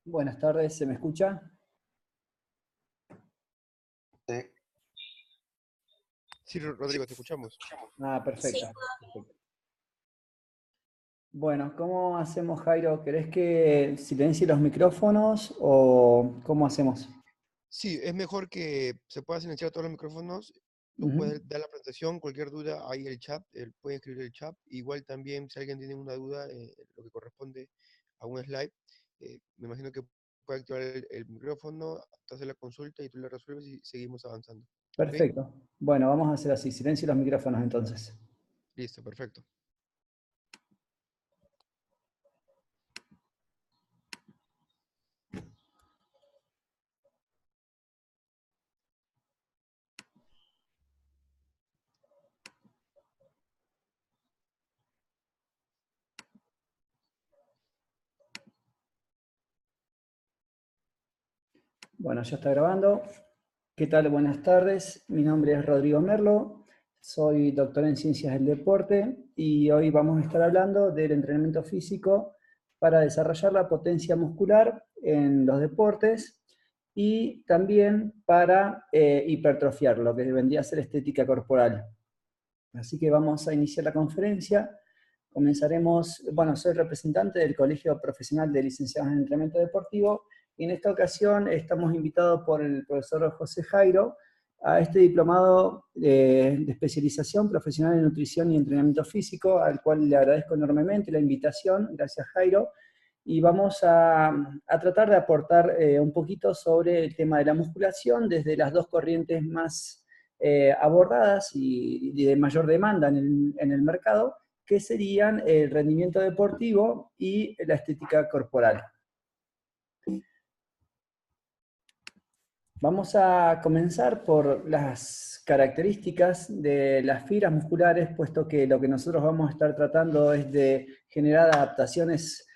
Buenas tardes, ¿se me escucha? Sí. Sí, Rodrigo, te escuchamos. Perfecto. Perfecto. Bueno, ¿cómo hacemos, Jairo? ¿Querés que silencie los micrófonos o cómo hacemos? Sí, es mejor que se pueda silenciar todos los micrófonos. Tú Ujú. puedes dar la presentación, cualquier duda, ahí el chat, puede escribir el chat. Igual también, si alguien tiene una duda, lo que corresponde a un slide, me imagino que puede activar el micrófono, te hace la consulta y tú la resuelves y seguimos avanzando. ¿Ok? Perfecto. Bueno, vamos a hacer así. Silencio los micrófonos entonces. Listo, perfecto. Bueno, ya está grabando. ¿Qué tal? Buenas tardes. Mi nombre es Rodrigo Merlo. Soy doctor en Ciencias del Deporte y hoy vamos a estar hablando del entrenamiento físico para desarrollar la potencia muscular en los deportes y también para hipertrofiar, lo que vendría a ser estética corporal. Así que vamos a iniciar la conferencia. Comenzaremos, bueno, soy representante del Colegio Profesional de Licenciados en Entrenamiento Deportivo y en esta ocasión estamos invitados por el profesor José Jairo a este diplomado de especialización profesional en nutrición y entrenamiento físico, al cual le agradezco enormemente la invitación. Gracias, Jairo. Y vamos a tratar de aportar un poquito sobre el tema de la musculación desde las dos corrientes más abordadas y de mayor demanda en el mercado, que serían el rendimiento deportivo y la estética corporal. Vamos a comenzar por las características de las fibras musculares, puesto que lo que nosotros vamos a estar tratando es de generar adaptaciones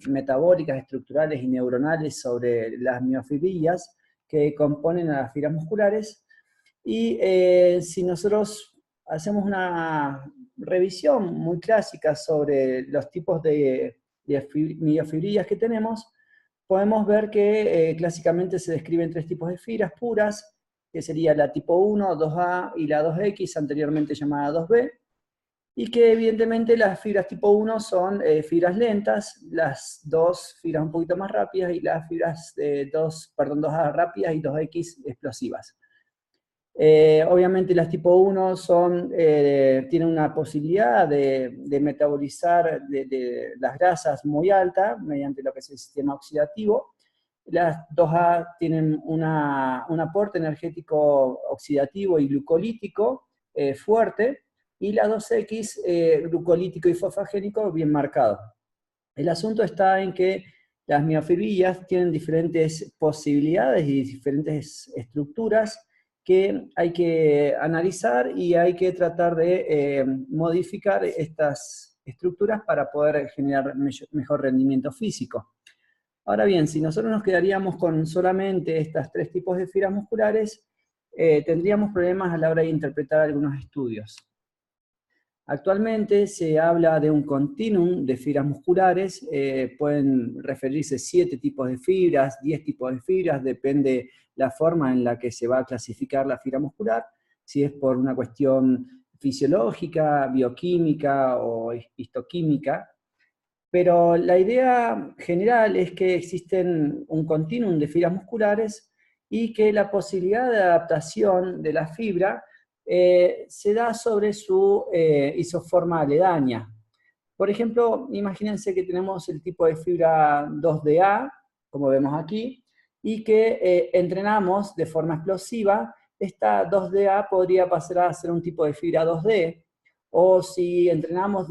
metabólicas, estructurales y neuronales sobre las miofibrilas que componen a las fibras musculares. Y si nosotros hacemos una revisión muy clásica sobre los tipos de miofibrillas que tenemos, podemos ver que clásicamente se describen tres tipos de fibras puras, que sería la tipo 1, 2A y la 2X, anteriormente llamada 2B, y que evidentemente las fibras tipo 1 son fibras lentas, las dos fibras un poquito más rápidas y las fibras 2A rápidas y 2X explosivas. Obviamente las tipo 1 tienen una posibilidad de metabolizar las grasas muy alta mediante lo que es el sistema oxidativo. Las 2A tienen un aporte energético oxidativo y glucolítico fuerte, y la 2X glucolítico y fosfagénico bien marcado. El asunto está en que las miofibrillas tienen diferentes posibilidades y diferentes estructuras que hay que analizar y hay que tratar de modificar estas estructuras para poder generar mejor rendimiento físico. Ahora bien, si nosotros nos quedaríamos con solamente estos tres tipos de fibras musculares, tendríamos problemas a la hora de interpretar algunos estudios. Actualmente se habla de un continuum de fibras musculares, pueden referirse 7 tipos de fibras, 10 tipos de fibras, depende la forma en la que se va a clasificar la fibra muscular, si es por una cuestión fisiológica, bioquímica o histoquímica. Pero la idea general es que existen un continuum de fibras musculares y que la posibilidad de adaptación de la fibra se da sobre su isoforma aledaña. Por ejemplo, imagínense que tenemos el tipo de fibra 2DA, como vemos aquí, y que entrenamos de forma explosiva. Esta 2DA podría pasar a ser un tipo de fibra 2D, o si entrenamos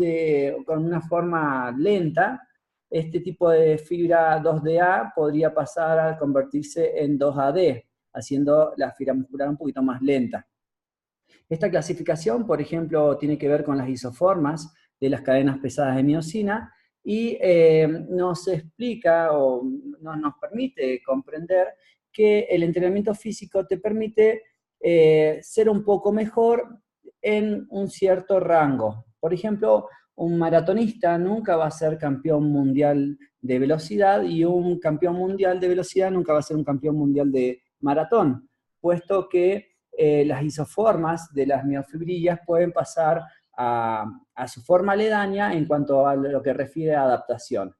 con una forma lenta, este tipo de fibra 2DA podría pasar a convertirse en 2AD, haciendo la fibra muscular un poquito más lenta. Esta clasificación, por ejemplo, tiene que ver con las isoformas de las cadenas pesadas de miosina y nos explica o nos permite comprender que el entrenamiento físico te permite ser un poco mejor en un cierto rango. Por ejemplo, un maratonista nunca va a ser campeón mundial de velocidad y un campeón mundial de velocidad nunca va a ser un campeón mundial de maratón, puesto que las isoformas de las miofibrillas pueden pasar a su forma aledaña en cuanto a lo que refiere a adaptación.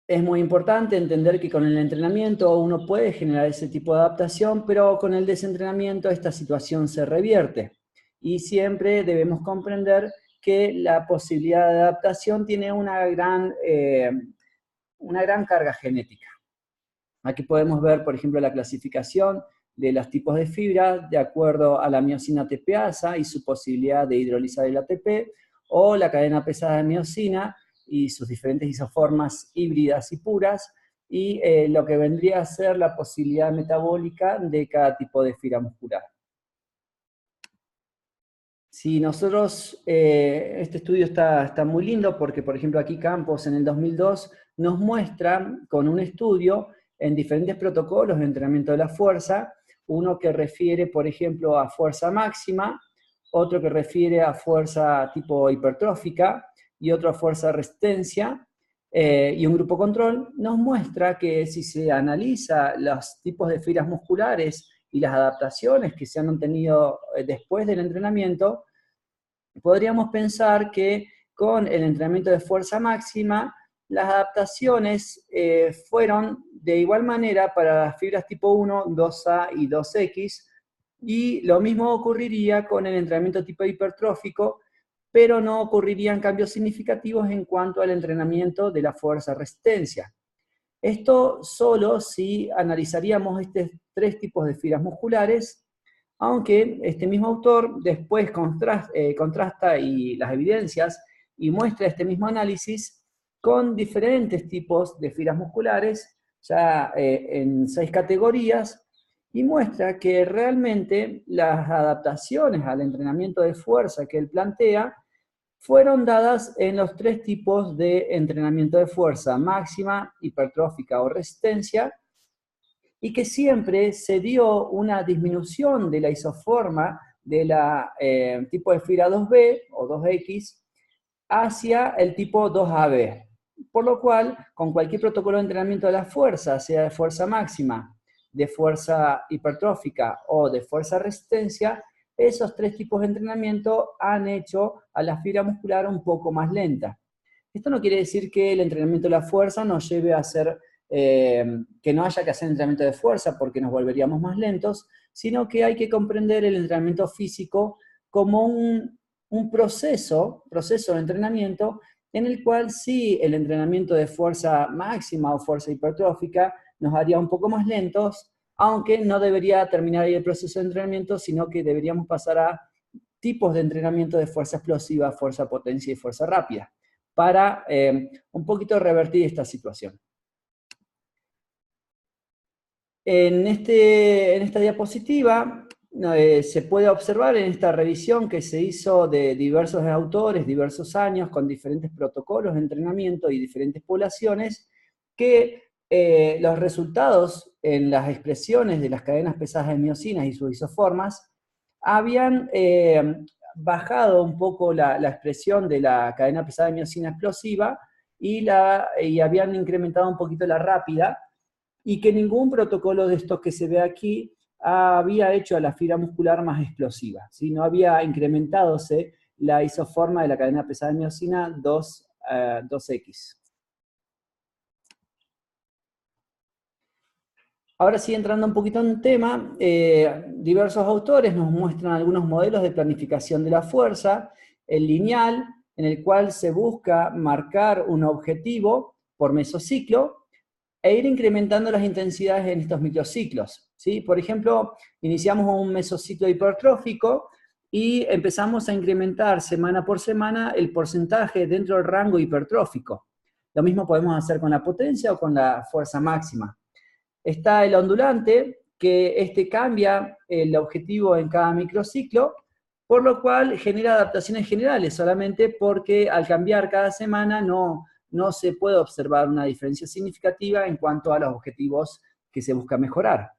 Es muy importante entender que con el entrenamiento uno puede generar ese tipo de adaptación, pero con el desentrenamiento esta situación se revierte. Y siempre debemos comprender que la posibilidad de adaptación tiene una gran carga genética. Aquí podemos ver, por ejemplo, la clasificación de los tipos de fibra de acuerdo a la miosina ATPasa y su posibilidad de hidrolizar el ATP, o la cadena pesada de miosina y sus diferentes isoformas híbridas y puras, y lo que vendría a ser la posibilidad metabólica de cada tipo de fibra muscular. Si nosotros, este estudio está muy lindo porque, por ejemplo, aquí Campos en el 2002 nos muestra con un estudio en diferentes protocolos de entrenamiento de la fuerza, uno que refiere, por ejemplo, a fuerza máxima, otro que refiere a fuerza tipo hipertrófica, y otro a fuerza de resistencia, y un grupo control, nos muestra que si se analiza los tipos de fibras musculares y las adaptaciones que se han obtenido después del entrenamiento, podríamos pensar que con el entrenamiento de fuerza máxima, las adaptaciones fueron de igual manera para las fibras tipo 1, 2A y 2X, y lo mismo ocurriría con el entrenamiento tipo hipertrófico, pero no ocurrirían cambios significativos en cuanto al entrenamiento de la fuerza-resistencia. Esto solo si analizaríamos estos tres tipos de fibras musculares, aunque este mismo autor después contrasta las evidencias y muestra este mismo análisis con diferentes tipos de fibras musculares, ya en 6 categorías, y muestra que realmente las adaptaciones al entrenamiento de fuerza que él plantea fueron dadas en los 3 tipos de entrenamiento de fuerza: máxima, hipertrófica o resistencia, y que siempre se dio una disminución de la isoforma de la tipo de fibra 2B o 2X hacia el tipo 2AB. Por lo cual, con cualquier protocolo de entrenamiento de la fuerza, sea de fuerza máxima, de fuerza hipertrófica o de fuerza resistencia, esos 3 tipos de entrenamiento han hecho a la fibra muscular un poco más lenta. Esto no quiere decir que el entrenamiento de la fuerza nos lleve a hacer, que no haya que hacer entrenamiento de fuerza porque nos volveríamos más lentos, sino que hay que comprender el entrenamiento físico como un proceso de entrenamiento en el cual sí el entrenamiento de fuerza máxima o fuerza hipertrófica nos haría un poco más lentos, aunque no debería terminar ahí el proceso de entrenamiento, sino que deberíamos pasar a tipos de entrenamiento de fuerza explosiva, fuerza potencia y fuerza rápida, para un poquito revertir esta situación. En esta diapositiva se puede observar en esta revisión que se hizo de diversos autores, diversos años, con diferentes protocolos de entrenamiento y diferentes poblaciones, que los resultados en las expresiones de las cadenas pesadas de miosinas y sus isoformas habían bajado un poco la expresión de la cadena pesada de miosina explosiva y habían incrementado un poquito la rápida, y que ningún protocolo de estos que se ve aquí había hecho a la fibra muscular más explosiva, ¿sí? No había incrementadose la isoforma de la cadena pesada de miosina 2X. Ahora sí, entrando un poquito en tema, diversos autores nos muestran algunos modelos de planificación de la fuerza, el lineal, en el cual se busca marcar un objetivo por mesociclo, e ir incrementando las intensidades en estos microciclos, ¿sí? Por ejemplo, iniciamos un mesociclo hipertrófico y empezamos a incrementar semana por semana el porcentaje dentro del rango hipertrófico. Lo mismo podemos hacer con la potencia o con la fuerza máxima. Está el ondulante, que cambia el objetivo en cada microciclo, por lo cual genera adaptaciones generales, solamente porque al cambiar cada semana no se puede observar una diferencia significativa en cuanto a los objetivos que se busca mejorar.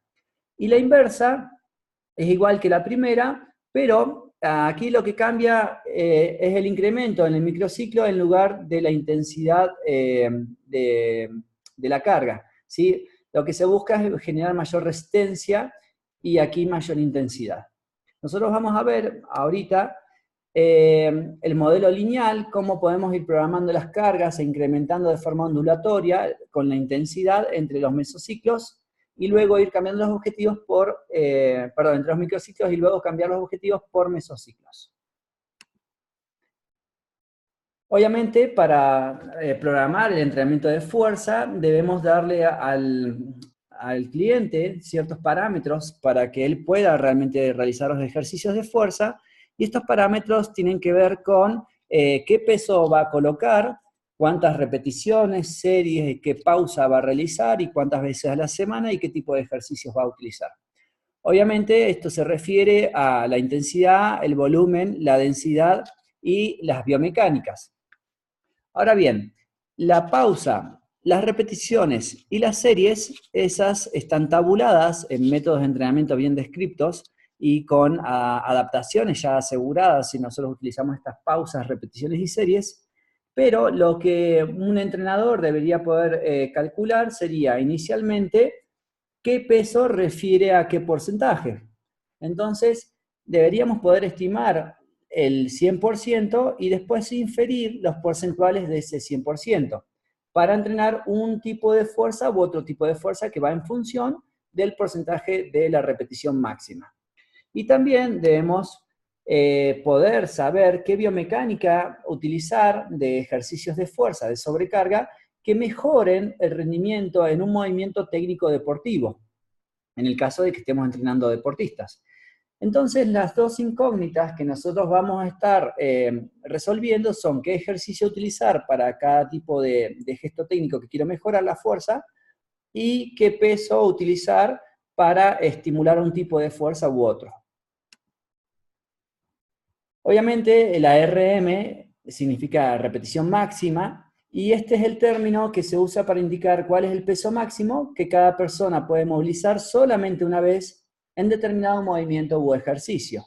Y la inversa es igual que la primera, pero aquí lo que cambia es el incremento en el microciclo en lugar de la intensidad de la carga, ¿sí? Lo que se busca es generar mayor resistencia y aquí mayor intensidad. Nosotros vamos a ver ahorita el modelo lineal, cómo podemos ir programando las cargas e incrementando de forma ondulatoria con la intensidad entre los mesociclos y luego ir cambiando los objetivos entre los microciclos y luego cambiar los objetivos por mesociclos. Obviamente, para programar el entrenamiento de fuerza, debemos darle al cliente ciertos parámetros para que él pueda realmente realizar los ejercicios de fuerza, y estos parámetros tienen que ver con qué peso va a colocar, cuántas repeticiones, series, qué pausa va a realizar y cuántas veces a la semana y qué tipo de ejercicios va a utilizar. Obviamente esto se refiere a la intensidad, el volumen, la densidad y las biomecánicas. Ahora bien, la pausa, las repeticiones y las series, esas están tabuladas en métodos de entrenamiento bien descriptos y con adaptaciones ya aseguradas si nosotros utilizamos estas pausas, repeticiones y series, pero lo que un entrenador debería poder calcular sería inicialmente qué peso refiere a qué porcentaje. Entonces, deberíamos poder estimar el 100% y después inferir los porcentuales de ese 100% para entrenar un tipo de fuerza u otro tipo de fuerza que va en función del porcentaje de la repetición máxima. Y también debemos poder saber qué biomecánica utilizar de ejercicios de fuerza, de sobrecarga, que mejoren el rendimiento en un movimiento técnico deportivo, en el caso de que estemos entrenando deportistas. Entonces, las dos incógnitas que nosotros vamos a estar resolviendo son qué ejercicio utilizar para cada tipo de gesto técnico que quiero mejorar la fuerza y qué peso utilizar para estimular un tipo de fuerza u otro. Obviamente, la RM significa repetición máxima, y este es el término que se usa para indicar cuál es el peso máximo que cada persona puede movilizar solamente una vez en determinado movimiento u ejercicio.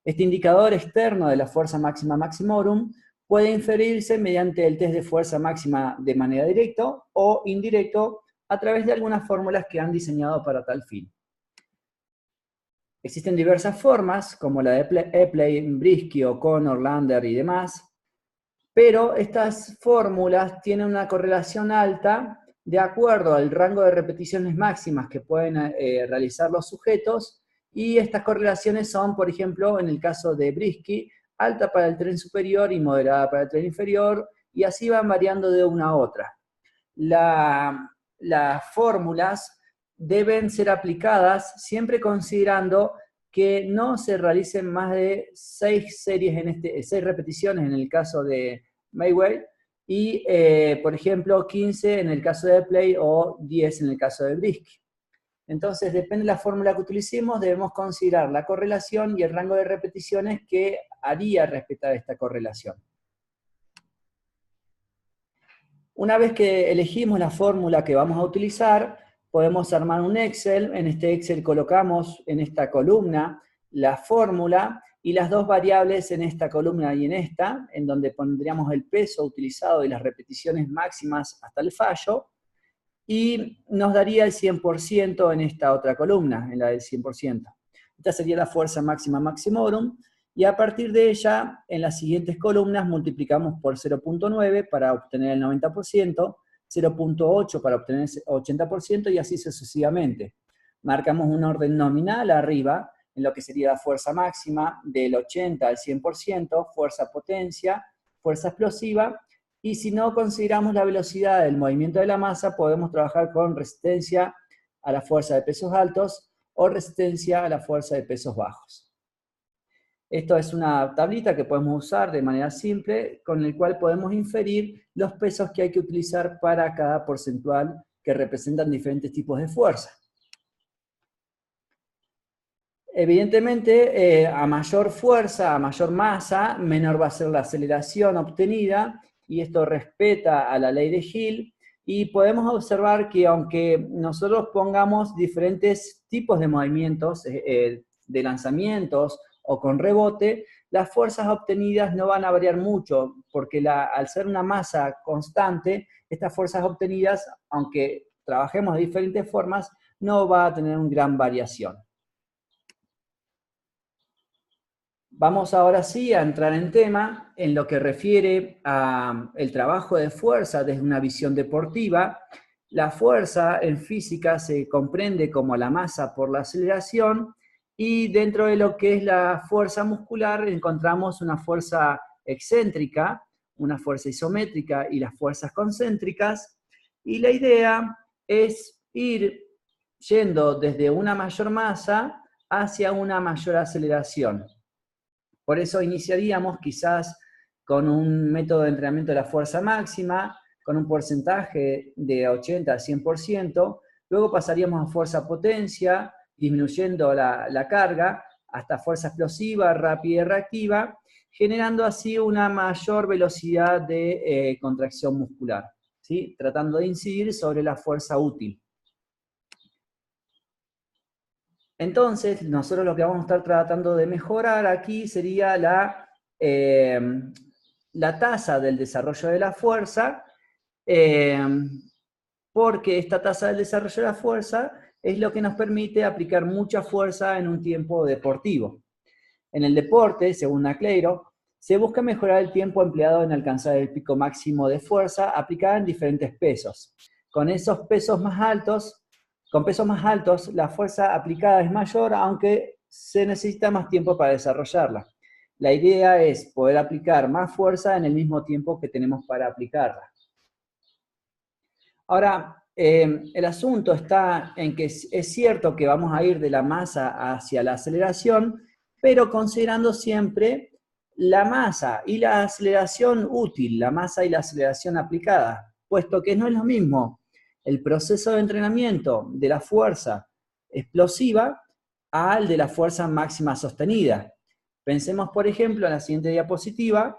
Este indicador externo de la fuerza máxima maximorum puede inferirse mediante el test de fuerza máxima de manera directa o indirecto a través de algunas fórmulas que han diseñado para tal fin. Existen diversas formas, como la de Epley, Brisky, O'Connor, Lander y demás, pero estas fórmulas tienen una correlación alta de acuerdo al rango de repeticiones máximas que pueden realizar los sujetos, y estas correlaciones son, por ejemplo, en el caso de Brisky, alta para el tren superior y moderada para el tren inferior, y así van variando de una a otra. Las fórmulas deben ser aplicadas siempre considerando que no se realicen más de 6 repeticiones en el caso de Mayweather, y por ejemplo 15 en el caso de Play o 10 en el caso de Brisky. Entonces, depende de la fórmula que utilicemos, debemos considerar la correlación y el rango de repeticiones que haría respetar esta correlación. Una vez que elegimos la fórmula que vamos a utilizar, podemos armar un Excel. En este Excel colocamos en esta columna la fórmula y las dos variables en esta columna y en esta, en donde pondríamos el peso utilizado y las repeticiones máximas hasta el fallo, y nos daría el 100% en esta otra columna, en la del 100%. Esta sería la fuerza máxima maximorum, y a partir de ella, en las siguientes columnas multiplicamos por 0.9 para obtener el 90%, 0.8 para obtener el 80% y así sucesivamente. Marcamos un orden nominal arriba, en lo que sería la fuerza máxima del 80 al 100%, fuerza potencia, fuerza explosiva, y si no consideramos la velocidad del movimiento de la masa, podemos trabajar con resistencia a la fuerza de pesos altos o resistencia a la fuerza de pesos bajos. Esto es una tablita que podemos usar de manera simple, con el cual podemos inferir los pesos que hay que utilizar para cada porcentual que representan diferentes tipos de fuerza. Evidentemente, a mayor fuerza, a mayor masa, menor va a ser la aceleración obtenida, y esto respeta a la ley de Hill, y podemos observar que aunque nosotros pongamos diferentes tipos de movimientos, de lanzamientos o con rebote, las fuerzas obtenidas no van a variar mucho, porque al ser una masa constante, estas fuerzas obtenidas, aunque trabajemos de diferentes formas, no va a tener una gran variación. Vamos ahora sí a entrar en tema en lo que refiere al trabajo de fuerza desde una visión deportiva. La fuerza en física se comprende como la masa por la aceleración, y dentro de lo que es la fuerza muscular encontramos una fuerza excéntrica, una fuerza isométrica y las fuerzas concéntricas. Y la idea es ir yendo desde una mayor masa hacia una mayor aceleración. Por eso iniciaríamos quizás con un método de entrenamiento de la fuerza máxima, con un porcentaje de 80 a 100%, luego pasaríamos a fuerza-potencia, disminuyendo la carga, hasta fuerza explosiva, rápida y reactiva, generando así una mayor velocidad de contracción muscular, ¿sí? Tratando de incidir sobre la fuerza útil. Entonces, nosotros lo que vamos a estar tratando de mejorar aquí sería la tasa del desarrollo de la fuerza, porque esta tasa del desarrollo de la fuerza es lo que nos permite aplicar mucha fuerza en un tiempo deportivo. En el deporte, según Nacleiro, se busca mejorar el tiempo empleado en alcanzar el pico máximo de fuerza aplicada en diferentes pesos. Con pesos más altos, la fuerza aplicada es mayor, aunque se necesita más tiempo para desarrollarla. La idea es poder aplicar más fuerza en el mismo tiempo que tenemos para aplicarla. Ahora, el asunto está en que es cierto que vamos a ir de la masa hacia la aceleración, pero considerando siempre la masa y la aceleración útil, la masa y la aceleración aplicada, puesto que no es lo mismo el proceso de entrenamiento de la fuerza explosiva al de la fuerza máxima sostenida. Pensemos, por ejemplo, en la siguiente diapositiva,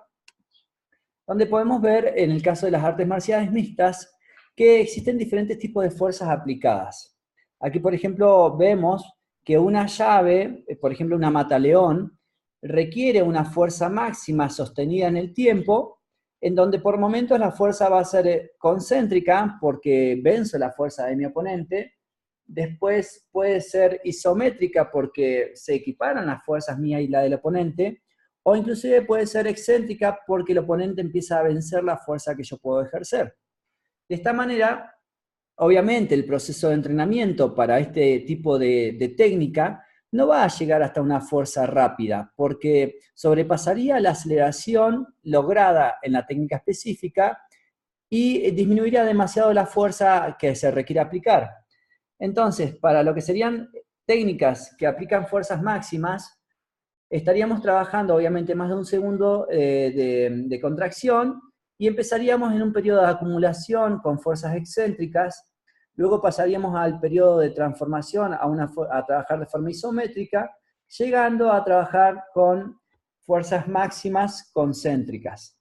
donde podemos ver, en el caso de las artes marciales mixtas, que existen diferentes tipos de fuerzas aplicadas. Aquí, por ejemplo, vemos que una llave, por ejemplo, una mataleón, requiere una fuerza máxima sostenida en el tiempo, en donde por momentos la fuerza va a ser concéntrica, porque venzo la fuerza de mi oponente. Después puede ser isométrica, porque se equiparan las fuerzas mías y la del oponente, o inclusive puede ser excéntrica, porque el oponente empieza a vencer la fuerza que yo puedo ejercer. De esta manera, obviamente, el proceso de entrenamiento para este tipo de técnica no va a llegar hasta una fuerza rápida, porque sobrepasaría la aceleración lograda en la técnica específica y disminuiría demasiado la fuerza que se requiere aplicar. Entonces, para lo que serían técnicas que aplican fuerzas máximas, estaríamos trabajando obviamente más de un segundo de contracción, y empezaríamos en un periodo de acumulación con fuerzas excéntricas, luego pasaríamos al periodo de transformación a trabajar de forma isométrica, llegando a trabajar con fuerzas máximas concéntricas.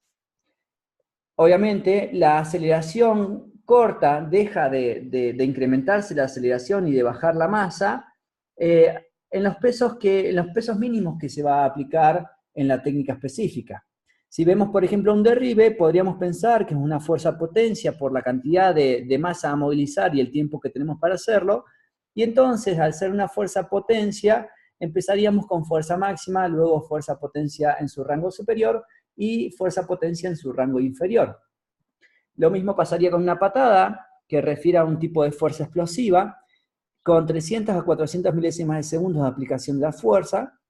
Obviamente, la aceleración corta deja de incrementarse la aceleración y de bajar la masa en los pesos mínimos que se va a aplicar en la técnica específica. Si vemos, por ejemplo, un derribe, podríamos pensar que es una fuerza-potencia por la cantidad de masa a movilizar y el tiempo que tenemos para hacerlo, y entonces, al ser una fuerza-potencia, empezaríamos con fuerza máxima, luego fuerza-potencia en su rango superior, y fuerza-potencia en su rango inferior. Lo mismo pasaría con una patada, que refiere a un tipo de fuerza explosiva, con 300 a 400 milésimas de segundos de aplicación de la fuerza,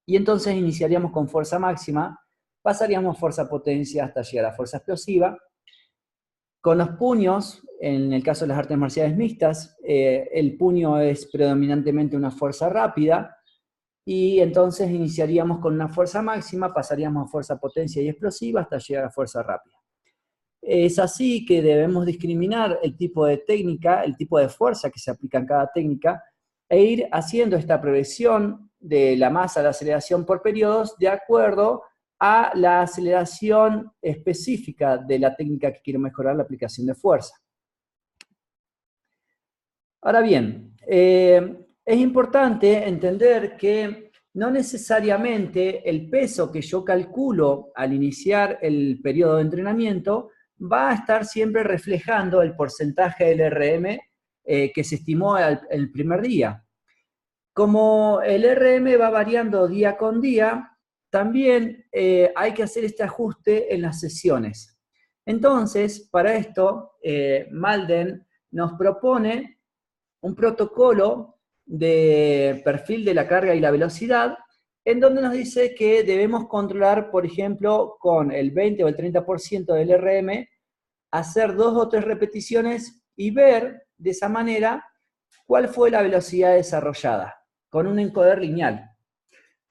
y entonces iniciaríamos con fuerza máxima, pasaríamos fuerza-potencia hasta llegar a fuerza explosiva. Con los puños, en el caso de las artes marciales mixtas, el puño es predominantemente una fuerza rápida, y entonces iniciaríamos con una fuerza máxima, pasaríamos a fuerza, potencia y explosiva hasta llegar a fuerza rápida. Es así que debemos discriminar el tipo de técnica, el tipo de fuerza que se aplica en cada técnica, e ir haciendo esta progresión de la masa, la aceleración por periodos, de acuerdo a la aceleración específica de la técnica que quiero mejorar, la aplicación de fuerza. Ahora bien, es importante entender que no necesariamente el peso que yo calculo al iniciar el periodo de entrenamiento va a estar siempre reflejando el porcentaje del RM que se estimó el primer día. Como el RM va variando día con día, también hay que hacer este ajuste en las sesiones. Entonces, para esto, Malden nos propone un protocolo de perfil de la carga y la velocidad, en donde nos dice que debemos controlar, por ejemplo, con el 20 o el 30% del RM, hacer 2 o 3 repeticiones y ver de esa manera cuál fue la velocidad desarrollada con un encoder lineal.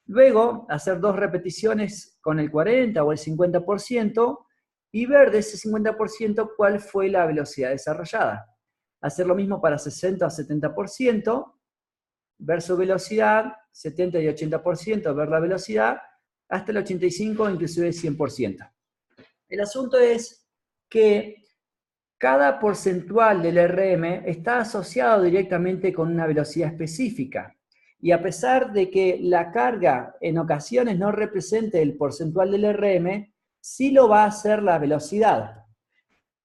Luego, hacer 2 repeticiones con el 40 o el 50% y ver de ese 50% cuál fue la velocidad desarrollada. Hacer lo mismo para 60 o 70%, ver su velocidad, 70 y 80%, ver la velocidad, hasta el 85 o inclusive 100%. El asunto es que cada porcentual del RM está asociado directamente con una velocidad específica. Y a pesar de que la carga en ocasiones no represente el porcentual del RM, sí lo va a hacer la velocidad.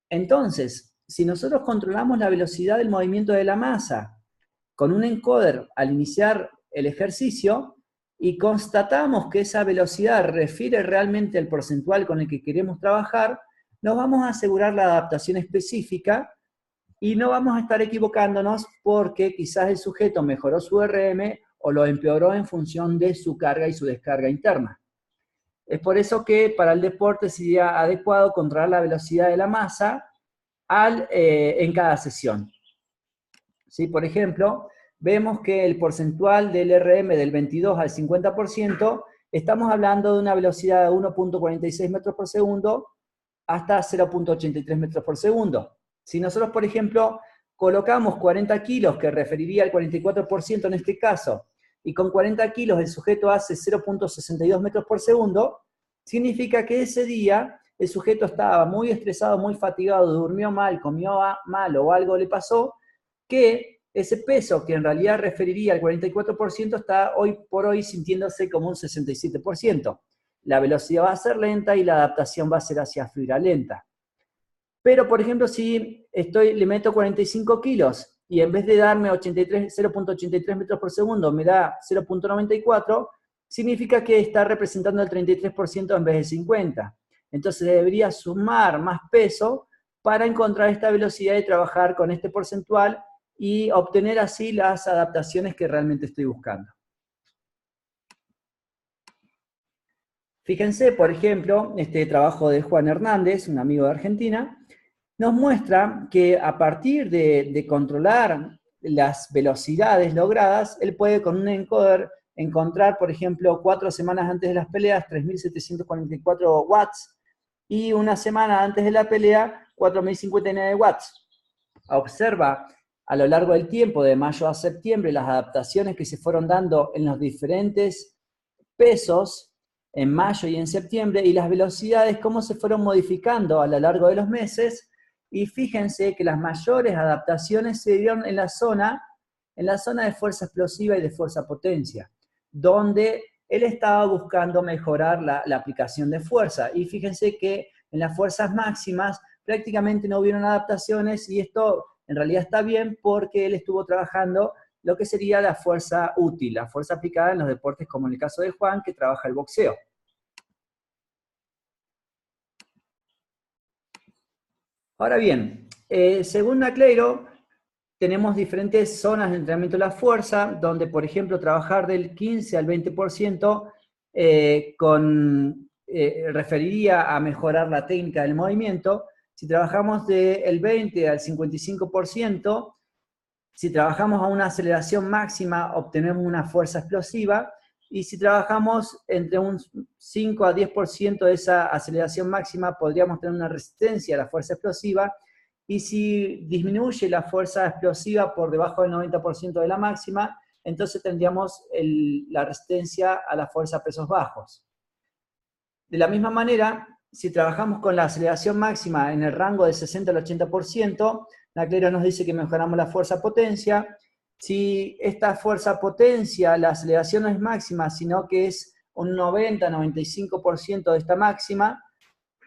Entonces, si nosotros controlamos la velocidad del movimiento de la masa con un encoder al iniciar el ejercicio y constatamos que esa velocidad refiere realmente al porcentual con el que queremos trabajar, nos vamos a asegurar la adaptación específica y no vamos a estar equivocándonos porque quizás el sujeto mejoró su RM o lo empeoró en función de su carga y su descarga interna. Es por eso que para el deporte sería adecuado controlar la velocidad de la masa en cada sesión. ¿Sí? Por ejemplo, vemos que el porcentual del RM del 22 al 50%, estamos hablando de una velocidad de 1.46 metros por segundo hasta 0.83 metros por segundo. Si nosotros, por ejemplo, colocamos 40 kilos, que referiría al 44% en este caso, y con 40 kilos el sujeto hace 0.62 metros por segundo, significa que ese día el sujeto estaba muy estresado, muy fatigado, durmió mal, comió mal o algo le pasó, que ese peso que en realidad referiría al 44% está hoy por hoy sintiéndose como un 67%. La velocidad va a ser lenta y la adaptación va a ser hacia fibra lenta. Pero, por ejemplo, si le meto 45 kilos y en vez de darme 0.83 metros por segundo me da 0.94, significa que está representando el 33% en vez del 50%. Entonces debería sumar más peso para encontrar esta velocidad y trabajar con este porcentual y obtener así las adaptaciones que realmente estoy buscando. Fíjense, por ejemplo, este trabajo de Juan Hernández, un amigo de Argentina, nos muestra que a partir de controlar las velocidades logradas, él puede con un encoder encontrar, por ejemplo, 4 semanas antes de las peleas, 3.744 watts, y una semana antes de la pelea, 4.059 watts. Observa a lo largo del tiempo, de mayo a septiembre, las adaptaciones que se fueron dando en los diferentes pesos en mayo y en septiembre, y las velocidades, cómo se fueron modificando a lo largo de los meses, y fíjense que las mayores adaptaciones se dieron en la zona de fuerza explosiva y de fuerza potencia, donde él estaba buscando mejorar la aplicación de fuerza, y fíjense que en las fuerzas máximas prácticamente no hubieron adaptaciones, y esto en realidad está bien porque él estuvo trabajando lo que sería la fuerza útil, la fuerza aplicada en los deportes como en el caso de Juan, que trabaja el boxeo. Ahora bien, según Nacleiro, tenemos diferentes zonas de entrenamiento de la fuerza, donde, por ejemplo, trabajar del 15 al 20% referiría a mejorar la técnica del movimiento. Si trabajamos del 20 al 55%, si trabajamos a una aceleración máxima, obtenemos una fuerza explosiva, y si trabajamos entre un 5 a 10% de esa aceleración máxima, podríamos tener una resistencia a la fuerza explosiva, y si disminuye la fuerza explosiva por debajo del 90% de la máxima, entonces tendríamos la resistencia a la fuerza a pesos bajos. De la misma manera, si trabajamos con la aceleración máxima en el rango del 60 al 80%, Nacleiro nos dice que mejoramos la fuerza potencia. Si esta fuerza-potencia, la aceleración no es máxima, sino que es un 90-95% de esta máxima,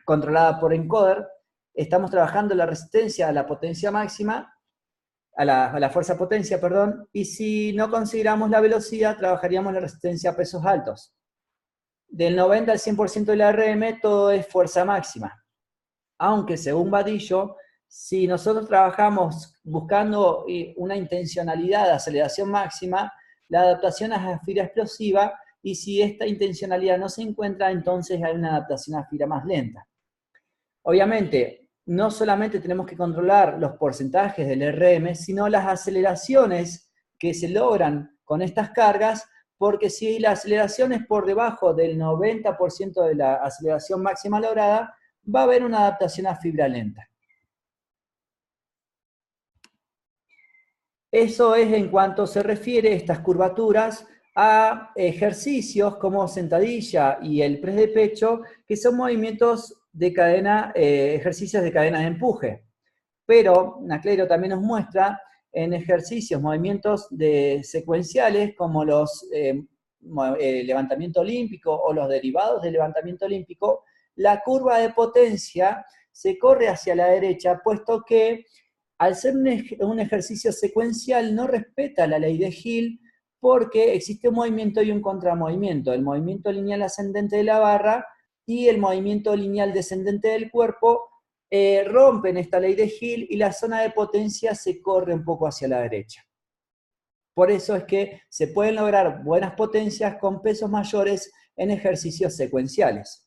controlada por encoder, estamos trabajando la resistencia a la potencia máxima, a la fuerza-potencia, perdón, y si no consideramos la velocidad, trabajaríamos la resistencia a pesos altos. Del 90 al 100% de la RM, todo es fuerza máxima. Aunque, según Badillo, si nosotros trabajamos buscando una intencionalidad de aceleración máxima, la adaptación es a fibra explosiva, y si esta intencionalidad no se encuentra, entonces hay una adaptación a fibra más lenta. Obviamente, no solamente tenemos que controlar los porcentajes del RM, sino las aceleraciones que se logran con estas cargas, porque si la aceleración es por debajo del 90% de la aceleración máxima lograda, va a haber una adaptación a fibra lenta. Eso es en cuanto se refiere a estas curvaturas a ejercicios como sentadilla y el press de pecho, que son movimientos de cadena, ejercicios de cadena de empuje. Pero Nacleiro también nos muestra en ejercicios, movimientos secuenciales como los levantamiento olímpico o los derivados del levantamiento olímpico, la curva de potencia se corre hacia la derecha, puesto que al ser un ejercicio secuencial no respeta la ley de Hill, porque existe un movimiento y un contramovimiento, el movimiento lineal ascendente de la barra y el movimiento lineal descendente del cuerpo rompen esta ley de Hill y la zona de potencia se corre un poco hacia la derecha. Por eso es que se pueden lograr buenas potencias con pesos mayores en ejercicios secuenciales.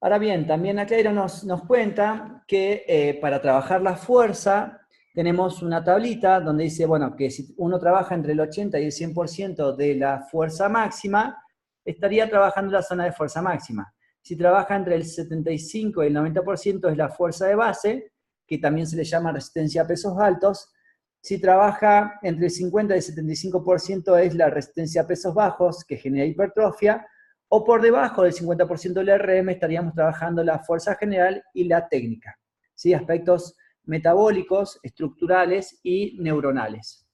Ahora bien, también Nacleiro nos cuenta que para trabajar la fuerza tenemos una tablita donde dice, bueno, que si uno trabaja entre el 80 y el 100% de la fuerza máxima, estaría trabajando la zona de fuerza máxima. Si trabaja entre el 75 y el 90% es la fuerza de base, que también se le llama resistencia a pesos altos. Si trabaja entre el 50 y el 75% es la resistencia a pesos bajos, que genera hipertrofia, o por debajo del 50% del RM estaríamos trabajando la fuerza general y la técnica, ¿sí? Aspectos metabólicos, estructurales y neuronales.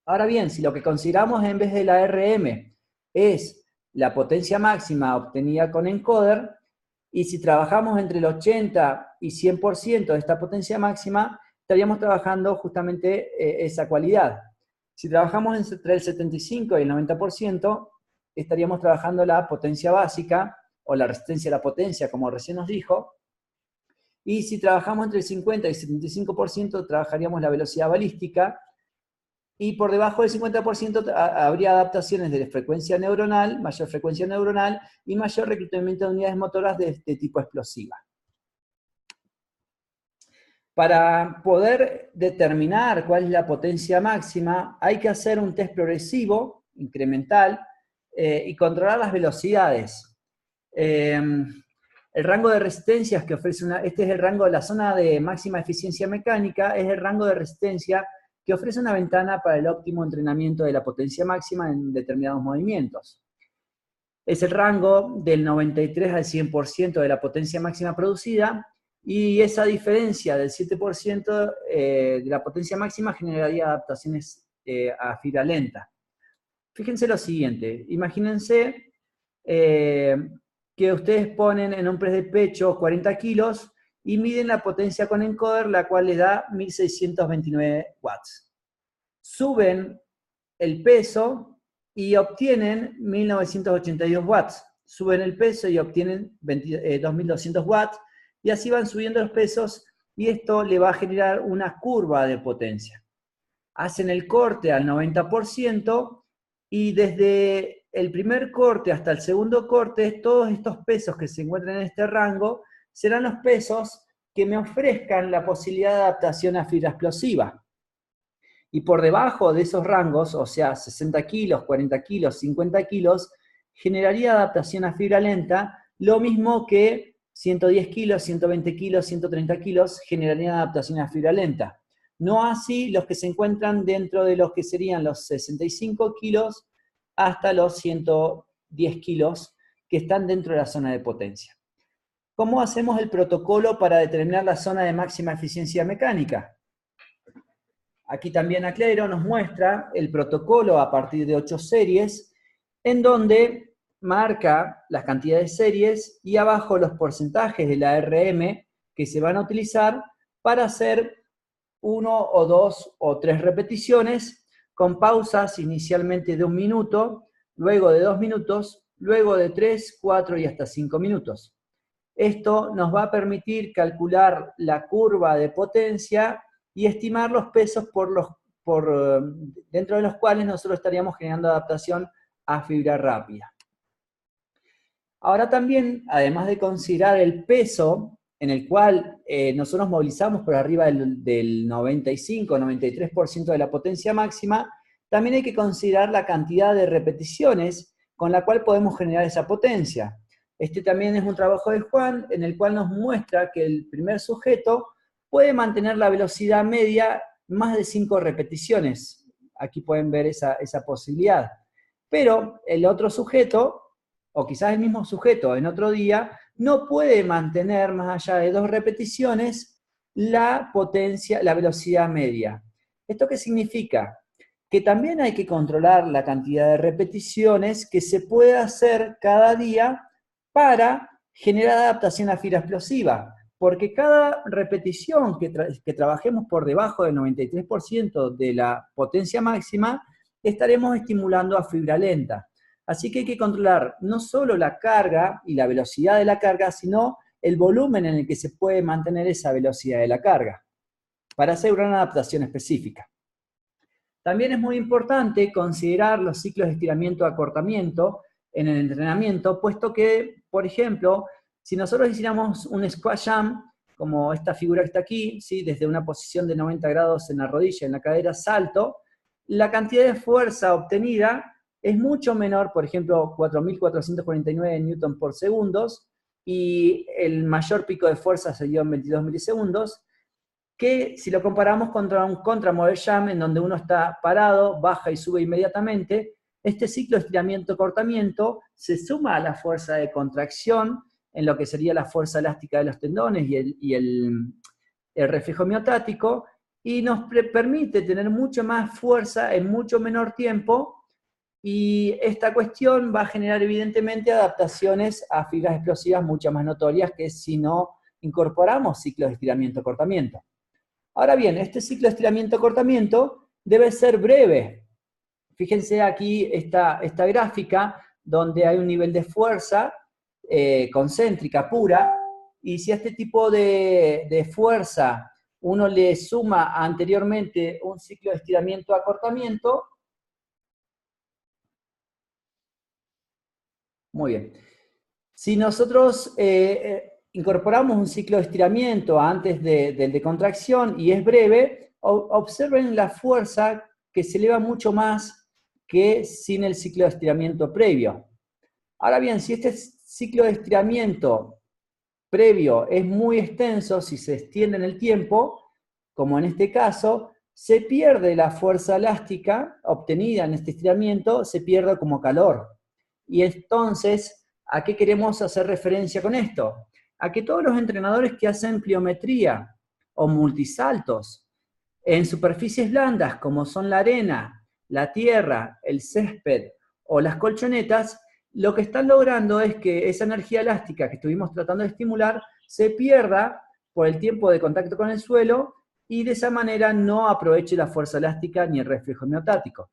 Ahora bien, si lo que consideramos en vez de la RM es la potencia máxima obtenida con encoder, y si trabajamos entre el 80 y 100% de esta potencia máxima, estaríamos trabajando justamente esa cualidad. Si trabajamos entre el 75 y el 90%, estaríamos trabajando la potencia básica, o la resistencia a la potencia, como recién nos dijo, y si trabajamos entre el 50 y el 75%, trabajaríamos la velocidad balística, y por debajo del 50% habría adaptaciones de frecuencia neuronal, mayor frecuencia neuronal, y mayor reclutamiento de unidades motoras de tipo explosiva. Para poder determinar cuál es la potencia máxima, hay que hacer un test progresivo, incremental, y controlar las velocidades. El rango de resistencias que ofrece este es el rango de la zona de máxima eficiencia mecánica, es el rango de resistencia que ofrece una ventana para el óptimo entrenamiento de la potencia máxima en determinados movimientos. Es el rango del 93 al 100% de la potencia máxima producida, y esa diferencia del 7% de la potencia máxima generaría adaptaciones a fibra lenta. Fíjense lo siguiente, imagínense que ustedes ponen en un press de pecho 40 kilos y miden la potencia con encoder, la cual les da 1629 watts. Suben el peso y obtienen 1982 watts. Suben el peso y obtienen 2200 watts, y así van subiendo los pesos, y esto le va a generar una curva de potencia. Hacen el corte al 90%, y desde el primer corte hasta el segundo corte, todos estos pesos que se encuentran en este rango serán los pesos que me ofrezcan la posibilidad de adaptación a fibra explosiva. Y por debajo de esos rangos, o sea, 60 kilos, 40 kilos, 50 kilos, generaría adaptación a fibra lenta, lo mismo que 110 kilos, 120 kilos, 130 kilos generarían adaptación a fibra lenta. No así los que se encuentran dentro de los que serían los 65 kilos hasta los 110 kilos, que están dentro de la zona de potencia. ¿Cómo hacemos el protocolo para determinar la zona de máxima eficiencia mecánica? Aquí también Aclero nos muestra el protocolo a partir de 8 series, en donde marca las cantidades de series y abajo los porcentajes de la RM que se van a utilizar para hacer 1 o 2 o 3 repeticiones con pausas inicialmente de 1 minuto, luego de 2 minutos, luego de 3, 4 y hasta 5 minutos. Esto nos va a permitir calcular la curva de potencia y estimar los pesos dentro de los cuales nosotros estaríamos generando adaptación a fibra rápida. Ahora también, además de considerar el peso en el cual nosotros movilizamos por arriba del 95-93% de la potencia máxima, también hay que considerar la cantidad de repeticiones con la cual podemos generar esa potencia. Este también es un trabajo de Juan, en el cual nos muestra que el primer sujeto puede mantener la velocidad media más de 5 repeticiones. Aquí pueden ver esa posibilidad. Pero el otro sujeto, o quizás el mismo sujeto en otro día, no puede mantener más allá de 2 repeticiones la potencia, la velocidad media. ¿Esto qué significa? Que también hay que controlar la cantidad de repeticiones que se puede hacer cada día para generar adaptación a fibra explosiva, porque cada repetición que trabajemos por debajo del 93% de la potencia máxima, estaremos estimulando a fibra lenta. Así que hay que controlar no solo la carga y la velocidad de la carga, sino el volumen en el que se puede mantener esa velocidad de la carga, para asegurar una adaptación específica. También es muy importante considerar los ciclos de estiramiento-acortamiento en el entrenamiento, puesto que, por ejemplo, si nosotros hiciéramos un squat jump, como esta figura que está aquí, ¿sí? Desde una posición de 90 grados en la rodilla, en la cadera, salto, la cantidad de fuerza obtenida es mucho menor, por ejemplo, 4.449 newton por segundos, y el mayor pico de fuerza se dio en 22 milisegundos, que si lo comparamos contra un contra-model jump, en donde uno está parado, baja y sube inmediatamente, este ciclo de estiramiento-cortamiento se suma a la fuerza de contracción, en lo que sería la fuerza elástica de los tendones y el reflejo miotático, y nos permite tener mucho más fuerza en mucho menor tiempo, y esta cuestión va a generar evidentemente adaptaciones a fibras explosivas mucho más notorias que si no incorporamos ciclos de estiramiento-cortamiento. Ahora bien, este ciclo de estiramiento-cortamiento debe ser breve. Fíjense aquí esta gráfica donde hay un nivel de fuerza concéntrica pura, y si a este tipo de fuerza uno le suma anteriormente un ciclo de estiramiento-acortamiento, muy bien. Si nosotros incorporamos un ciclo de estiramiento antes del de contracción y es breve, observen la fuerza que se eleva mucho más que sin el ciclo de estiramiento previo. Ahora bien, si este ciclo de estiramiento previo es muy extenso, si se extiende en el tiempo, como en este caso, se pierde la fuerza elástica obtenida en este estiramiento, se pierde como calor. Y entonces, ¿a qué queremos hacer referencia con esto? A que todos los entrenadores que hacen pliometría o multisaltos en superficies blandas como son la arena, la tierra, el césped o las colchonetas, lo que están logrando es que esa energía elástica que estuvimos tratando de estimular se pierda por el tiempo de contacto con el suelo y de esa manera no aproveche la fuerza elástica ni el reflejo miotático.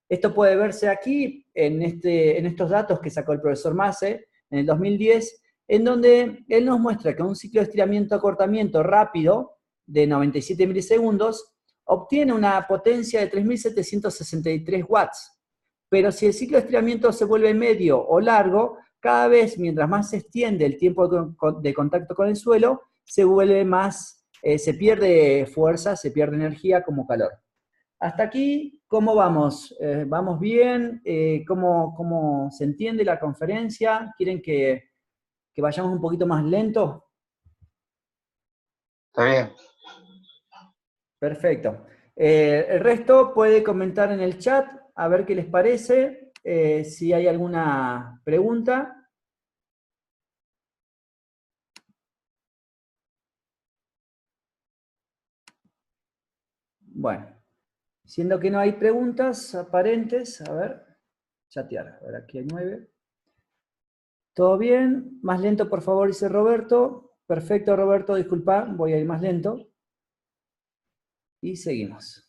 Esto puede verse aquí en estos datos que sacó el profesor Masse en el 2010, en donde él nos muestra que un ciclo de estiramiento-acortamiento rápido de 97 milisegundos obtiene una potencia de 3.763 watts. Pero si el ciclo de estiramiento se vuelve medio o largo, cada vez mientras más se extiende el tiempo de contacto con el suelo, se vuelve más, se pierde fuerza, se pierde energía como calor. Hasta aquí, ¿cómo vamos? ¿Vamos bien? ¿Cómo se entiende la conferencia? ¿Quieren que vayamos un poquito más lento? Está bien. Perfecto. El resto puede comentar en el chat, a ver qué les parece, si hay alguna pregunta. Bueno, Siendo que no hay preguntas aparentes, a ver, chatear, a ver, aquí hay 9. ¿Todo bien? Más lento, por favor, dice Roberto. Perfecto, Roberto, disculpa, voy a ir más lento. Y seguimos.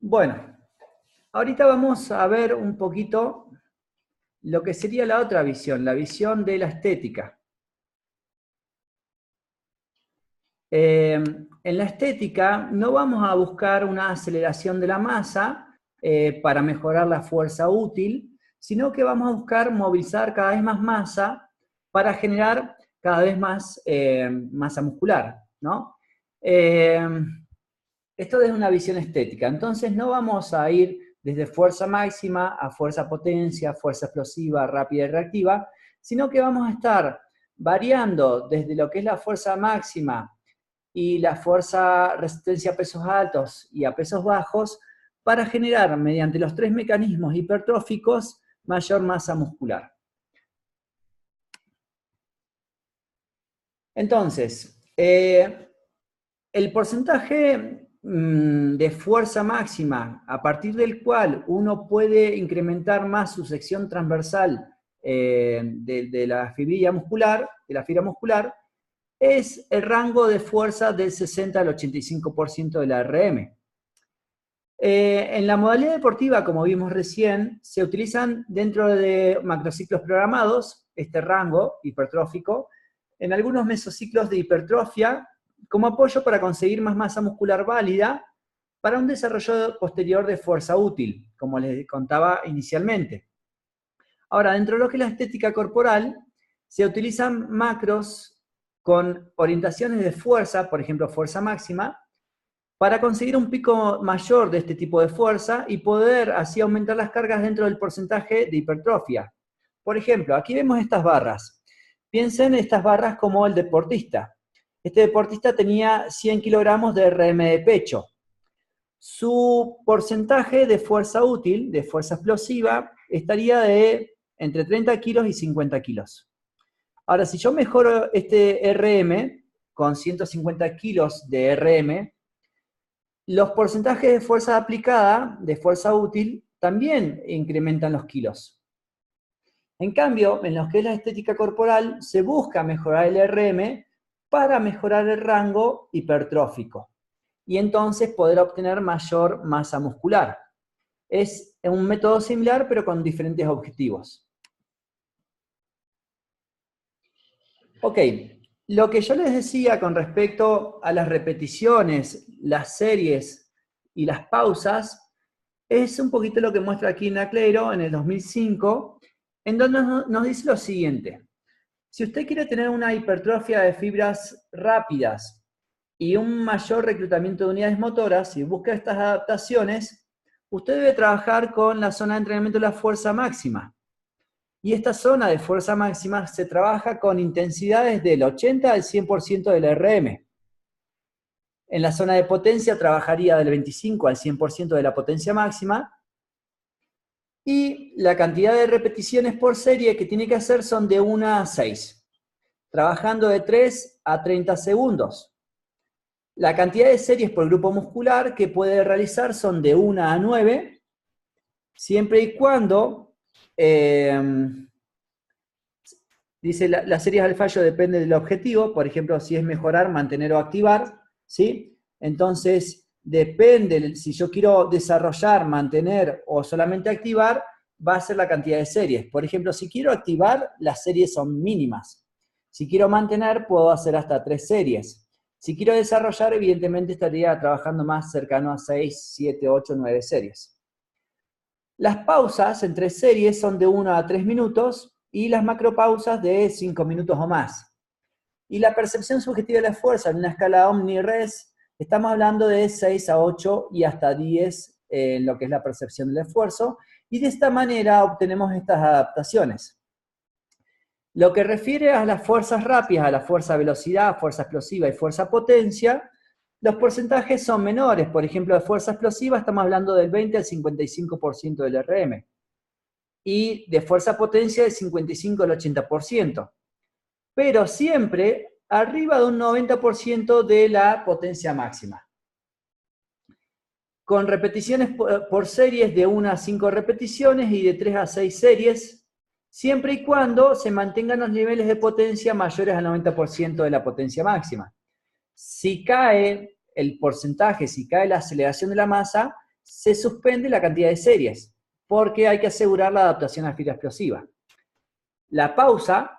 Bueno, ahorita vamos a ver un poquito lo que sería la otra visión, la visión de la estética. En la estética no vamos a buscar una aceleración de la masa para mejorar la fuerza útil, sino que vamos a buscar movilizar cada vez más masa para generar cada vez más masa muscular, ¿no? Esto es una visión estética, entonces no vamos a ir desde fuerza máxima a fuerza potencia, fuerza explosiva, rápida y reactiva, sino que vamos a estar variando desde lo que es la fuerza máxima y la fuerza resistencia a pesos altos y a pesos bajos para generar, mediante los 3 mecanismos hipertróficos, mayor masa muscular. Entonces, el porcentaje de fuerza máxima a partir del cual uno puede incrementar más su sección transversal de la fibra muscular, es el rango de fuerza del 60 al 85% de la RM. En la modalidad deportiva, como vimos recién, se utilizan dentro de macrociclos programados, este rango hipertrófico, en algunos mesociclos de hipertrofia, como apoyo para conseguir más masa muscular válida para un desarrollo posterior de fuerza útil, como les contaba inicialmente. Ahora, dentro de lo que es la estética corporal, se utilizan macros con orientaciones de fuerza, por ejemplo, fuerza máxima, para conseguir un pico mayor de este tipo de fuerza y poder así aumentar las cargas dentro del porcentaje de hipertrofia. Por ejemplo, aquí vemos estas barras. Piensen en estas barras como el deportista. Este deportista tenía 100 kilogramos de RM de pecho. Su porcentaje de fuerza útil, de fuerza explosiva, estaría de entre 30 kilos y 50 kilos. Ahora, si yo mejoro este RM con 150 kilos de RM, los porcentajes de fuerza aplicada, de fuerza útil, también incrementan los kilos. En cambio, en lo que es la estética corporal, se busca mejorar el RM para mejorar el rango hipertrófico y entonces poder obtener mayor masa muscular. Es un método similar, pero con diferentes objetivos. Ok, lo que yo les decía con respecto a las repeticiones, las series y las pausas, es un poquito lo que muestra aquí Naclero en el 2005, en donde nos dice lo siguiente. Si usted quiere tener una hipertrofia de fibras rápidas y un mayor reclutamiento de unidades motoras, si busca estas adaptaciones, usted debe trabajar con la zona de entrenamiento de la fuerza máxima. Y esta zona de fuerza máxima se trabaja con intensidades del 80 al 100% del RM. En la zona de potencia trabajaría del 25 al 100% de la potencia máxima. Y la cantidad de repeticiones por serie que tiene que hacer son de 1 a 6, trabajando de 3 a 30 segundos. La cantidad de series por grupo muscular que puede realizar son de 1 a 9, siempre y cuando, dice, las series al fallo depende del objetivo, por ejemplo, si es mejorar, mantener o activar, ¿sí? Entonces, depende, si yo quiero desarrollar, mantener o solamente activar, va a ser la cantidad de series. Por ejemplo, si quiero activar, las series son mínimas. Si quiero mantener, puedo hacer hasta 3 series. Si quiero desarrollar, evidentemente estaría trabajando más cercano a 6, 7, 8, 9 series. Las pausas entre series son de 1 a 3 minutos y las macropausas de 5 minutos o más. Y la percepción subjetiva de la fuerza en una escala Omni-Res, estamos hablando de 6 a 8 y hasta 10 en lo que es la percepción del esfuerzo, y de esta manera obtenemos estas adaptaciones. Lo que refiere a las fuerzas rápidas, a la fuerza velocidad, fuerza explosiva y fuerza potencia, los porcentajes son menores. Por ejemplo, de fuerza explosiva estamos hablando del 20 al 55% del RM. Y de fuerza potencia del 55 al 80%. Pero siempre arriba de un 90% de la potencia máxima. con repeticiones por series de 1 a 5 repeticiones y de 3 a 6 series, siempre y cuando se mantengan los niveles de potencia mayores al 90% de la potencia máxima. Si cae el porcentaje, si cae la aceleración de la masa, se suspende la cantidad de series, porque hay que asegurar la adaptación a fibra explosiva. La pausa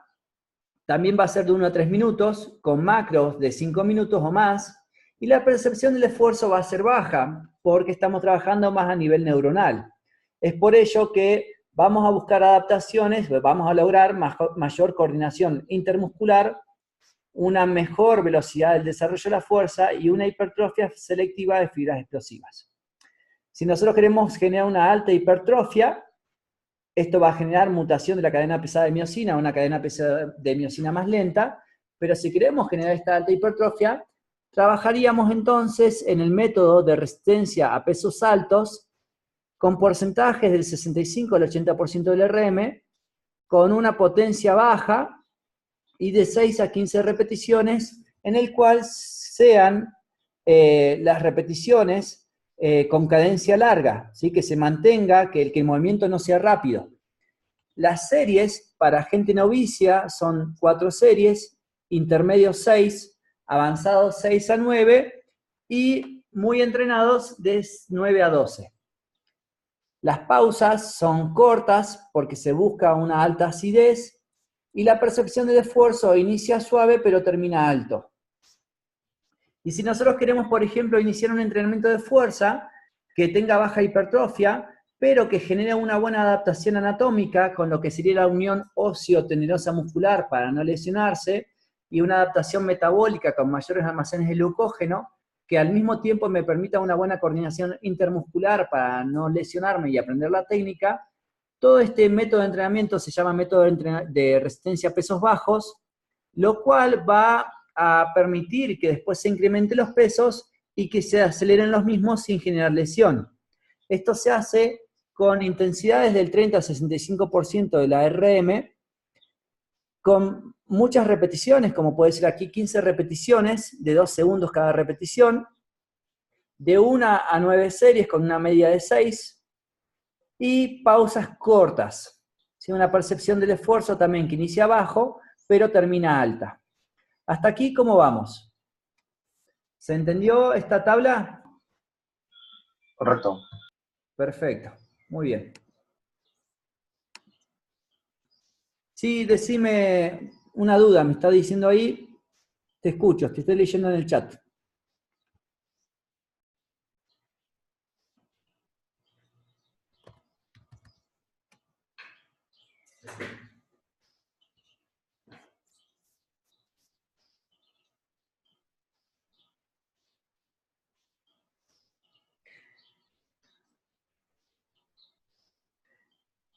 también va a ser de 1 a 3 minutos, con macros de 5 minutos o más, y la percepción del esfuerzo va a ser baja, porque estamos trabajando más a nivel neuronal. Es por ello que vamos a buscar adaptaciones, vamos a lograr mayor coordinación intermuscular, una mejor velocidad del desarrollo de la fuerza y una hipertrofia selectiva de fibras explosivas. Si nosotros queremos generar una alta hipertrofia, esto va a generar mutación de la cadena pesada de miosina a una cadena pesada de miosina más lenta, pero si queremos generar esta alta hipertrofia, trabajaríamos entonces en el método de resistencia a pesos altos con porcentajes del 65 al 80% del RM, con una potencia baja y de 6 a 15 repeticiones, en el cual sean las repeticiones con cadencia larga, ¿sí? Que se mantenga, que el movimiento no sea rápido. Las series para gente novicia son 4 series, intermedios 6, avanzados 6 a 9 y muy entrenados de 9 a 12. Las pausas son cortas porque se busca una alta acidez y la percepción del esfuerzo inicia suave pero termina alto. Y si nosotros queremos, por ejemplo, iniciar un entrenamiento de fuerza que tenga baja hipertrofia, pero que genere una buena adaptación anatómica con lo que sería la unión óseo-tenerosa muscular para no lesionarse, y una adaptación metabólica con mayores almacenes de glucógeno, que al mismo tiempo me permita una buena coordinación intermuscular para no lesionarme y aprender la técnica, todo este método de entrenamiento se llama método de resistencia a pesos bajos, lo cual va a permitir que después se incrementen los pesos y que se aceleren los mismos sin generar lesión. Esto se hace con intensidades del 30 al 65% de la RM, con muchas repeticiones, como puede ser aquí 15 repeticiones, de 2 segundos cada repetición, de 1 a 9 series con una media de 6, y pausas cortas. ¿Sí? Una percepción del esfuerzo también que inicia bajo, pero termina alta. Hasta aquí, ¿cómo vamos? ¿Se entendió esta tabla? Correcto. Perfecto, muy bien. Sí, decime una duda, me está diciendo ahí, te escucho, te estoy leyendo en el chat.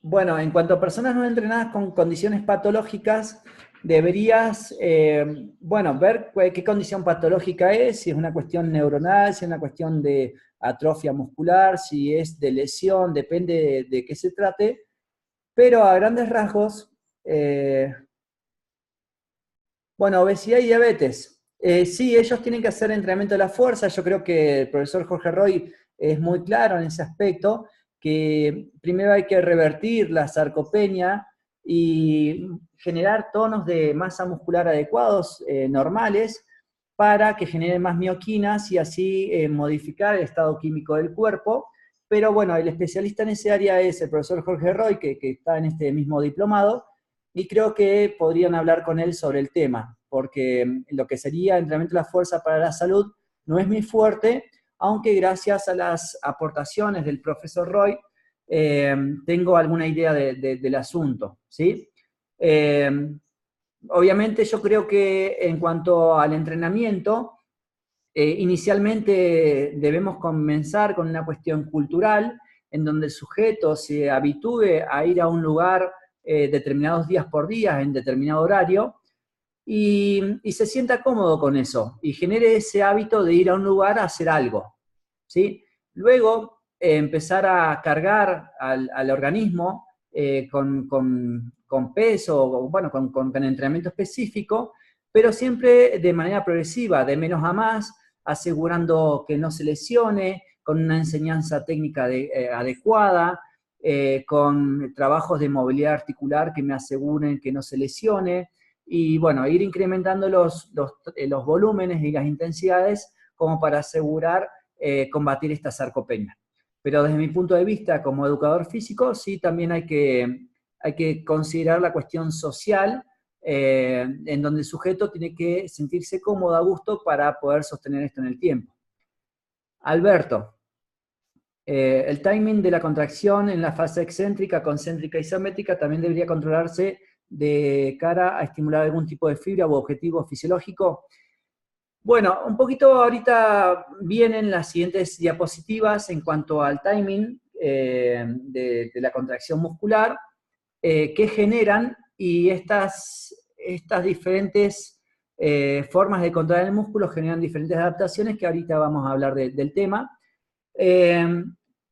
Bueno, en cuanto a personas no entrenadas con condiciones patológicas, deberías, ver qué condición patológica es, si es una cuestión neuronal, si es una cuestión de atrofia muscular, si es de lesión, depende de qué se trate, pero a grandes rasgos, obesidad y diabetes. Sí, ellos tienen que hacer entrenamiento de la fuerza, yo creo que el profesor Jorge Roy es muy claro en ese aspecto, que primero hay que revertir la sarcopenia y generar tonos de masa muscular adecuados, normales, para que generen más mioquinas y así modificar el estado químico del cuerpo. Pero bueno, el especialista en ese área es el profesor Jorge Roy, que está en este mismo diplomado, y creo que podrían hablar con él sobre el tema, porque lo que sería entrenamiento de la fuerza para la salud no es muy fuerte, aunque gracias a las aportaciones del profesor Roy, tengo alguna idea del asunto, ¿sí? Obviamente yo creo que en cuanto al entrenamiento, inicialmente debemos comenzar con una cuestión cultural, en donde el sujeto se habitúe a ir a un lugar determinados días por día, en determinado horario, y se sienta cómodo con eso, y genere ese hábito de ir a un lugar a hacer algo, ¿sí? Luego, empezar a cargar al organismo con peso, con entrenamiento específico, pero siempre de manera progresiva, de menos a más, asegurando que no se lesione, con una enseñanza técnica adecuada, con trabajos de movilidad articular que me aseguren que no se lesione, y bueno, ir incrementando los volúmenes y las intensidades como para asegurar combatir esta sarcopenia. Pero desde mi punto de vista como educador físico, sí también hay que considerar la cuestión social, en donde el sujeto tiene que sentirse cómodo, a gusto, para poder sostener esto en el tiempo. Alberto, el timing de la contracción en la fase excéntrica, concéntrica y isométrica también debería controlarse de cara a estimular algún tipo de fibra u objetivo fisiológico. Bueno, un poquito ahorita vienen las siguientes diapositivas en cuanto al timing de la contracción muscular, que generan, y estas diferentes formas de controlar el músculo generan diferentes adaptaciones que ahorita vamos a hablar del tema.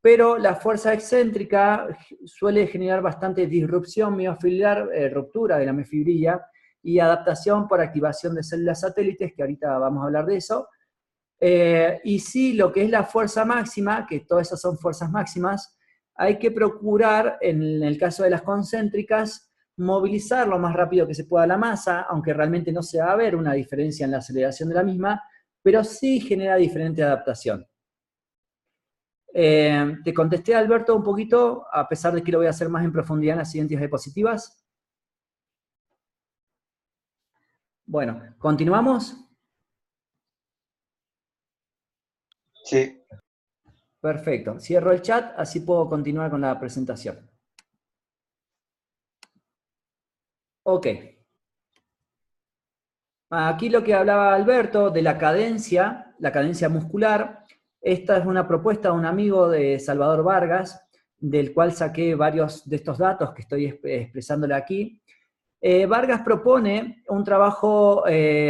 Pero la fuerza excéntrica suele generar bastante disrupción miofibrilar, ruptura de la miofibrilla, y adaptación por activación de células satélites, que ahorita vamos a hablar de eso. Y sí, lo que es la fuerza máxima, que todas esas son fuerzas máximas, hay que procurar, en el caso de las concéntricas, movilizar lo más rápido que se pueda la masa, aunque realmente no se va a ver una diferencia en la aceleración de la misma, pero sí genera diferente adaptación. Te contesté, Alberto, un poquito, a pesar de que lo voy a hacer más en profundidad en las siguientes diapositivas. Bueno, ¿continuamos? Sí. Perfecto. Cierro el chat, así puedo continuar con la presentación. Ok. Aquí lo que hablaba Alberto de la cadencia muscular. Esta es una propuesta de un amigo de Salvador Vargas, del cual saqué varios de estos datos que estoy expresándole aquí. Vargas propone un trabajo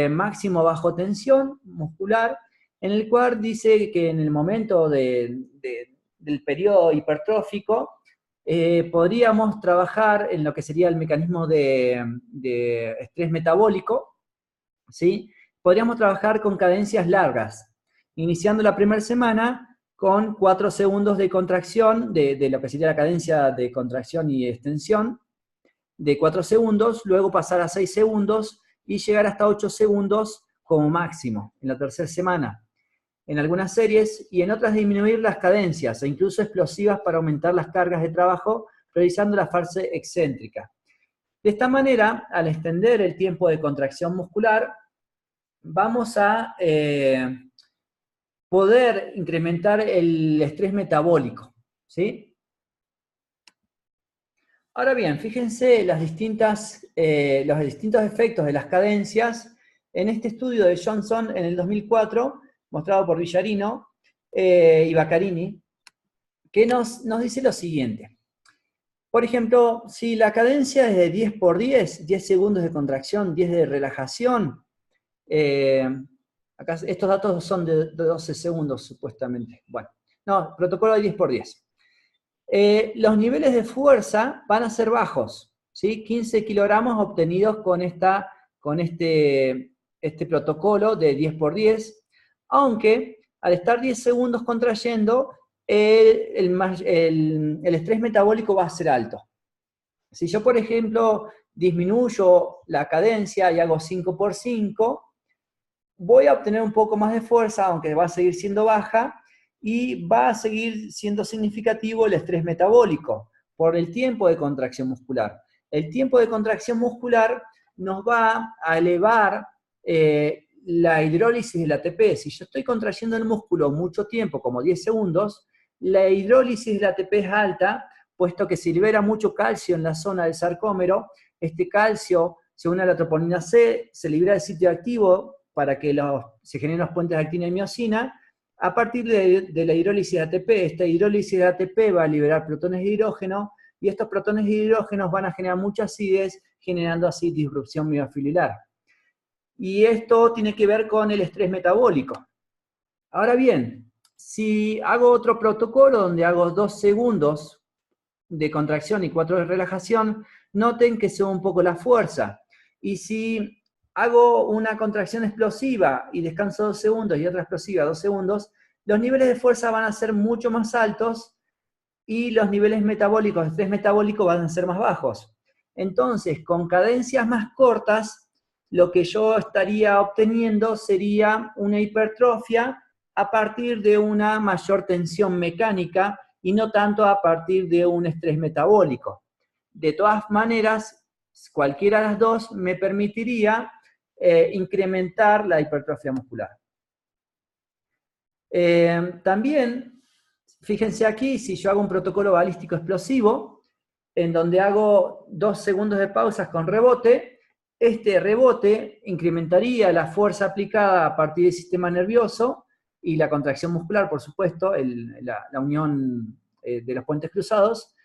máximo bajo tensión muscular, en el cual dice que en el momento del periodo hipertrófico podríamos trabajar en lo que sería el mecanismo de estrés metabólico, ¿sí? Podríamos trabajar con cadencias largas, iniciando la primera semana con 4 segundos de contracción, de lo que sería la cadencia de contracción y extensión, de 4 segundos, luego pasar a 6 segundos y llegar hasta 8 segundos como máximo en la tercera semana. En algunas series y en otras disminuir las cadencias e incluso explosivas para aumentar las cargas de trabajo, priorizando la fase excéntrica. De esta manera, al extender el tiempo de contracción muscular, vamos a poder incrementar el estrés metabólico, ¿sí? Ahora bien, fíjense los distintos efectos de las cadencias en este estudio de Johnson en el 2004, mostrado por Villarino y Baccarini, que nos dice lo siguiente. Por ejemplo, si la cadencia es de 10 por 10, 10 segundos de contracción, 10 de relajación, acá estos datos son de 12 segundos supuestamente. Bueno, no, protocolo de 10 por 10. Los niveles de fuerza van a ser bajos, ¿sí? 15 kilogramos obtenidos con este protocolo de 10 por 10, aunque al estar 10 segundos contrayendo, el estrés metabólico va a ser alto. Si yo, por ejemplo, disminuyo la cadencia y hago 5 por 5, voy a obtener un poco más de fuerza, aunque va a seguir siendo baja, y va a seguir siendo significativo el estrés metabólico por el tiempo de contracción muscular. El tiempo de contracción muscular nos va a elevar la hidrólisis del ATP. Si yo estoy contrayendo el músculo mucho tiempo, como 10 segundos, la hidrólisis del ATP es alta, puesto que se libera mucho calcio en la zona del sarcómero. Este calcio se une a la troponina C, se libera del sitio activo para que se generen los puentes de actina y miosina. A partir de la hidrólisis de ATP, esta hidrólisis de ATP va a liberar protones de hidrógeno, y estos protones de hidrógeno van a generar mucha acidez, generando así disrupción miofiliar. Y esto tiene que ver con el estrés metabólico. Ahora bien, si hago otro protocolo donde hago 2 segundos de contracción y 4 de relajación, noten que sube un poco la fuerza. Y si hago una contracción explosiva y descanso 2 segundos y otra explosiva 2 segundos, los niveles de fuerza van a ser mucho más altos y los niveles metabólicos, el estrés metabólico van a ser más bajos. Entonces, con cadencias más cortas, lo que yo estaría obteniendo sería una hipertrofia a partir de una mayor tensión mecánica y no tanto a partir de un estrés metabólico. De todas maneras, cualquiera de las dos me permitiría incrementar la hipertrofia muscular. También, fíjense aquí, si yo hago un protocolo balístico explosivo, en donde hago 2 segundos de pausas con rebote, este rebote incrementaría la fuerza aplicada a partir del sistema nervioso y la contracción muscular, por supuesto, la unión de los puentes cruzados,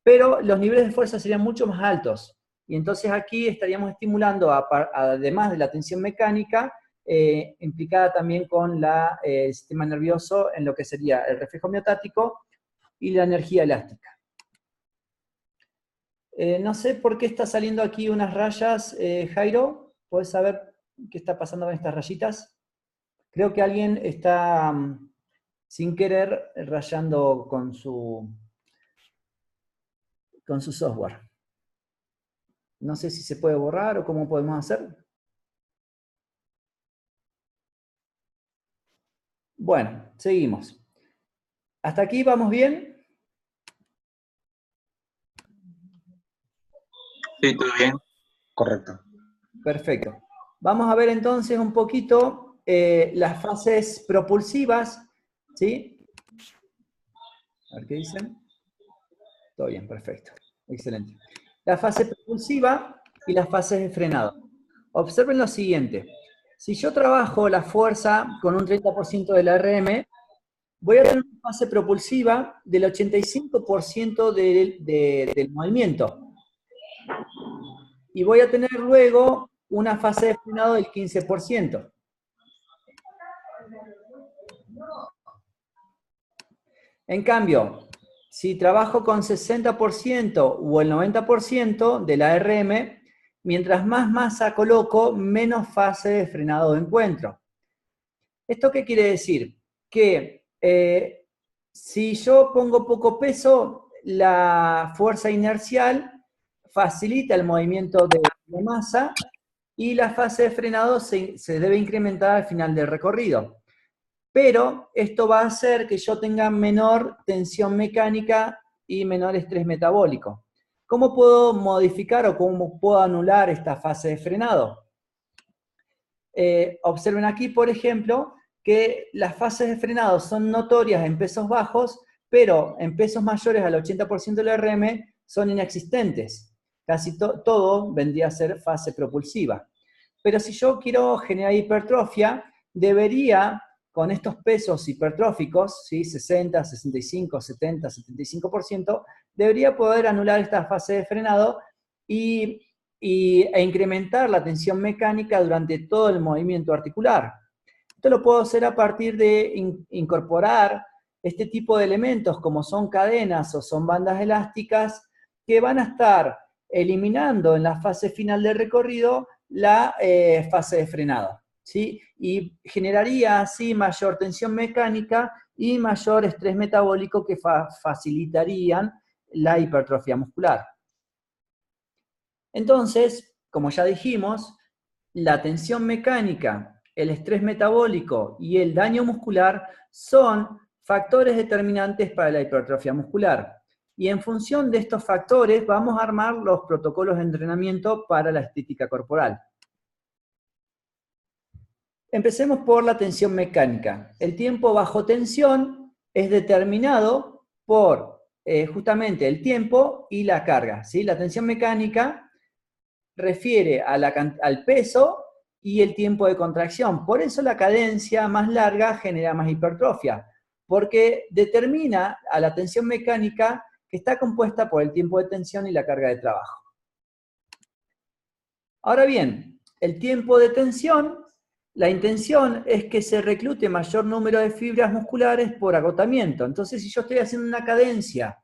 pero los niveles de fuerza serían mucho más altos. Y entonces aquí estaríamos estimulando, además de la tensión mecánica, implicada también con el sistema nervioso en lo que sería el reflejo miotático y la energía elástica. No sé por qué está saliendo aquí unas rayas, Jairo. ¿Puedes saber qué está pasando con estas rayitas? Creo que alguien está, sin querer, rayando con su software. No sé si se puede borrar o cómo podemos hacer. Bueno, seguimos. ¿Hasta aquí vamos bien? Sí, todo bien. Correcto. Perfecto. Vamos a ver entonces un poquito las fases propulsivas, ¿sí? A ver qué dicen. Todo bien, perfecto. Excelente. La fase propulsiva y las fases de frenado. Observen lo siguiente. Si yo trabajo la fuerza con un 30% de la RM, voy a tener una fase propulsiva del 85% del movimiento. Y voy a tener luego una fase de frenado del 15%. En cambio, si trabajo con 60% o el 90% de la RM, mientras más masa coloco, menos fase de frenado encuentro. ¿Esto qué quiere decir? Que si yo pongo poco peso, la fuerza inercial facilita el movimiento de masa y la fase de frenado se debe incrementar al final del recorrido. Pero esto va a hacer que yo tenga menor tensión mecánica y menor estrés metabólico. ¿Cómo puedo modificar o cómo puedo anular esta fase de frenado? Observen aquí, por ejemplo, que las fases de frenado son notorias en pesos bajos, pero en pesos mayores al 80% de la RM son inexistentes. Casi todo vendría a ser fase propulsiva. Pero si yo quiero generar hipertrofia, debería, con estos pesos hipertróficos, ¿sí? 60, 65, 70, 75%, debería poder anular esta fase de frenado e incrementar la tensión mecánica durante todo el movimiento articular. Esto lo puedo hacer a partir de incorporar este tipo de elementos como son cadenas o son bandas elásticas que van a estar eliminando en la fase final del recorrido la fase de frenado, ¿sí? Y generaría así mayor tensión mecánica y mayor estrés metabólico que facilitarían la hipertrofia muscular. Entonces, como ya dijimos, la tensión mecánica, el estrés metabólico y el daño muscular son factores determinantes para la hipertrofia muscular. Y en función de estos factores vamos a armar los protocolos de entrenamiento para la estética corporal. Empecemos por la tensión mecánica. El tiempo bajo tensión es determinado por justamente el tiempo y la carga, ¿sí? La tensión mecánica refiere a al peso y el tiempo de contracción. Por eso la cadencia más larga genera más hipertrofia, porque determina a la tensión mecánica que está compuesta por el tiempo de tensión y la carga de trabajo. Ahora bien, el tiempo de tensión, la intención es que se reclute mayor número de fibras musculares por agotamiento. Entonces, si yo estoy haciendo una cadencia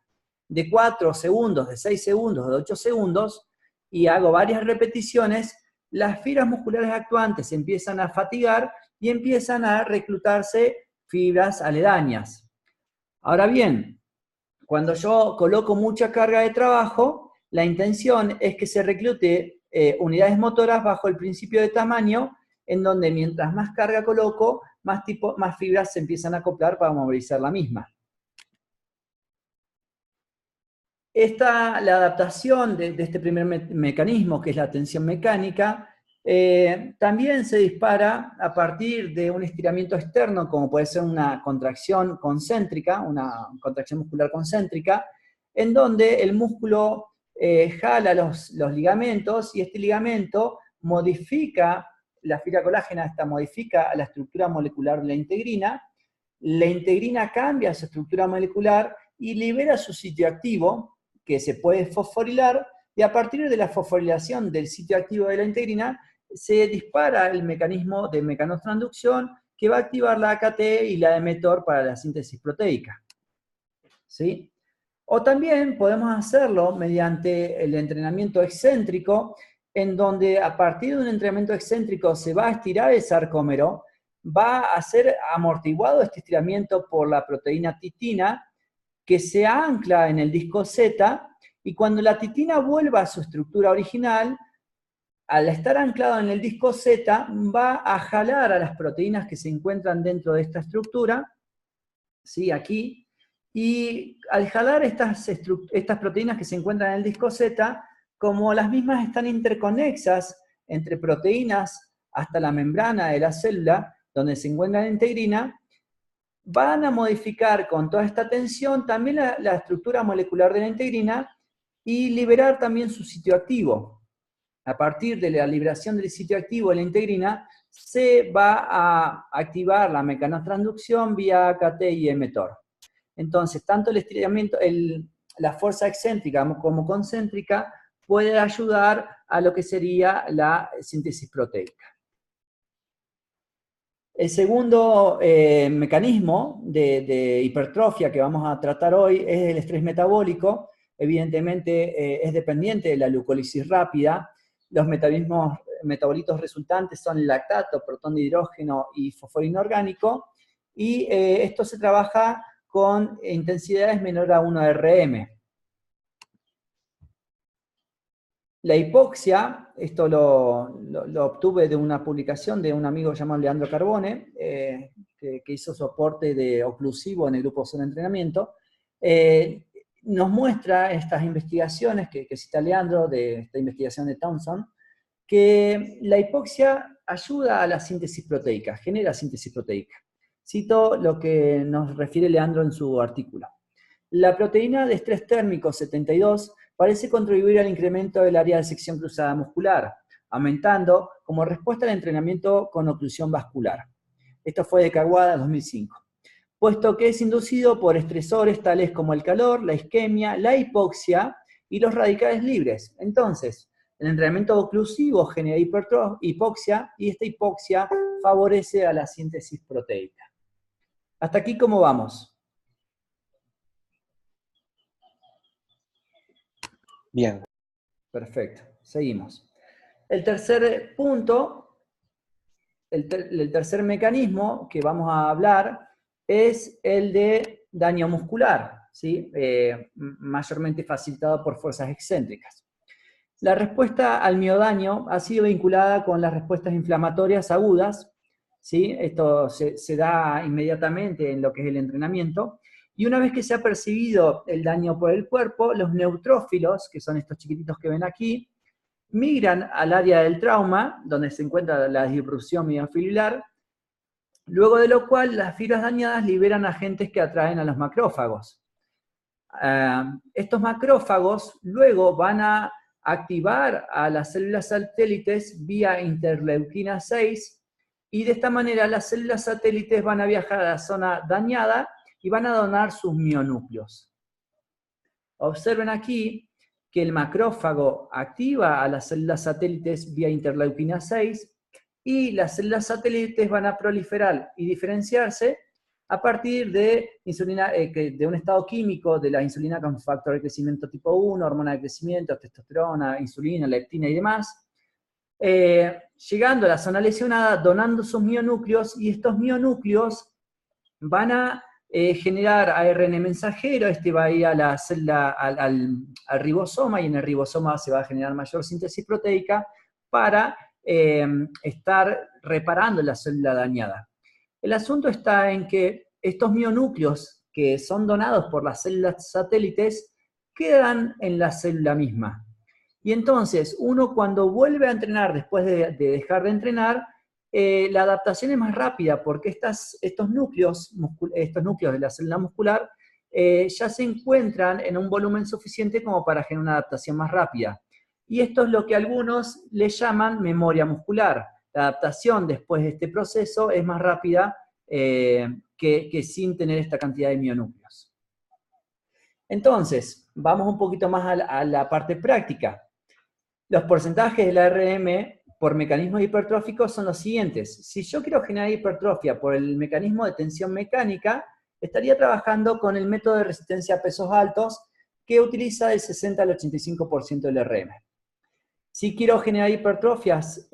de 4 segundos, de 6 segundos, de 8 segundos, y hago varias repeticiones, las fibras musculares actuantes empiezan a fatigar y empiezan a reclutarse fibras aledañas. Ahora bien, cuando yo coloco mucha carga de trabajo, la intención es que se reclute unidades motoras bajo el principio de tamaño, en donde mientras más carga coloco, más fibras se empiezan a acoplar para movilizar la misma. La adaptación de este primer mecanismo, que es la tensión mecánica, también se dispara a partir de un estiramiento externo, como puede ser una contracción concéntrica, una contracción muscular concéntrica, en donde el músculo jala los ligamentos, y este ligamento modifica la fibra colágena, modifica la estructura molecular de la integrina cambia su estructura molecular y libera su sitio activo, que se puede fosforilar, y a partir de la fosforilación del sitio activo de la integrina, se dispara el mecanismo de mecanotransducción que va a activar la AKT y la mTOR para la síntesis proteica. ¿Sí? O también podemos hacerlo mediante el entrenamiento excéntrico, en donde a partir de un entrenamiento excéntrico se va a estirar el sarcómero, va a ser amortiguado este estiramiento por la proteína titina, que se ancla en el disco Z, y cuando la titina vuelva a su estructura original, al estar anclado en el disco Z, va a jalar a las proteínas que se encuentran dentro de esta estructura, ¿sí? Aquí, y al jalar estas proteínas que se encuentran en el disco Z, como las mismas están interconexas entre proteínas hasta la membrana de la célula, donde se encuentra la integrina, van a modificar con toda esta tensión también la estructura molecular de la integrina y liberar también su sitio activo. A partir de la liberación del sitio activo de la integrina, se va a activar la mecanotransducción vía AKT y mTOR. Entonces, tanto el estiramiento, la fuerza excéntrica como concéntrica puede ayudar a lo que sería la síntesis proteica. El segundo mecanismo de hipertrofia que vamos a tratar hoy es el estrés metabólico. Evidentemente es dependiente de la glucólisis rápida. Los metabolitos resultantes son lactato, protón de hidrógeno y fosforino orgánico, y esto se trabaja con intensidades menor a 1 RM. La hipoxia, esto lo obtuve de una publicación de un amigo llamado Leandro Carbone, que hizo soporte oclusivo en el grupo Zona de Entrenamiento. Nos muestra estas investigaciones que cita Leandro, de esta investigación de Townsend, que la hipoxia ayuda a la síntesis proteica, genera síntesis proteica. Cito lo que nos refiere Leandro en su artículo. La proteína de estrés térmico 72 parece contribuir al incremento del área de sección cruzada muscular, aumentando como respuesta al entrenamiento con oclusión vascular. Esto fue de Kawada 2005. Puesto que es inducido por estresores tales como el calor, la isquemia, la hipoxia y los radicales libres. Entonces, el entrenamiento oclusivo genera hipoxia, y esta hipoxia favorece a la síntesis proteica. ¿Hasta aquí cómo vamos? Bien. Perfecto, seguimos. El tercer punto, el tercer mecanismo que vamos a hablar es el de daño muscular, ¿sí? Mayormente facilitado por fuerzas excéntricas. La respuesta al miodaño ha sido vinculada con las respuestas inflamatorias agudas, ¿sí? Esto se da inmediatamente en lo que es el entrenamiento. Y una vez que se ha percibido el daño por el cuerpo, los neutrófilos, que son estos chiquititos que ven aquí, migran al área del trauma, donde se encuentra la disrupción miofibrilar, luego de lo cual las fibras dañadas liberan agentes que atraen a los macrófagos. Estos macrófagos luego van a activar a las células satélites vía interleuquina 6, y de esta manera las células satélites van a viajar a la zona dañada y van a donar sus mionúcleos. Observen aquí que el macrófago activa a las células satélites vía interleuquina 6, y las células satélites van a proliferar y diferenciarse a partir de insulina, de un estado químico de la insulina con factor de crecimiento tipo 1, hormona de crecimiento, testosterona, insulina, leptina y demás, llegando a la zona lesionada, donando sus mionúcleos, y estos mionúcleos van a generar ARN mensajero, este va a ir a la célula, al ribosoma, y en el ribosoma se va a generar mayor síntesis proteica para estar reparando la célula dañada. El asunto está en que estos mionúcleos que son donados por las células satélites quedan en la célula misma. Y entonces, uno cuando vuelve a entrenar después de dejar de entrenar, la adaptación es más rápida porque estos núcleos de la célula muscular ya se encuentran en un volumen suficiente como para generar una adaptación más rápida. Y esto es lo que algunos le llaman memoria muscular. La adaptación después de este proceso es más rápida que sin tener esta cantidad de mionúcleos. Entonces, vamos un poquito más a la parte práctica. Los porcentajes del ARM por mecanismos hipertróficos son los siguientes. Si yo quiero generar hipertrofia por el mecanismo de tensión mecánica, estaría trabajando con el método de resistencia a pesos altos, que utiliza del 60 al 85% del RM. Si quiero generar hipertrofias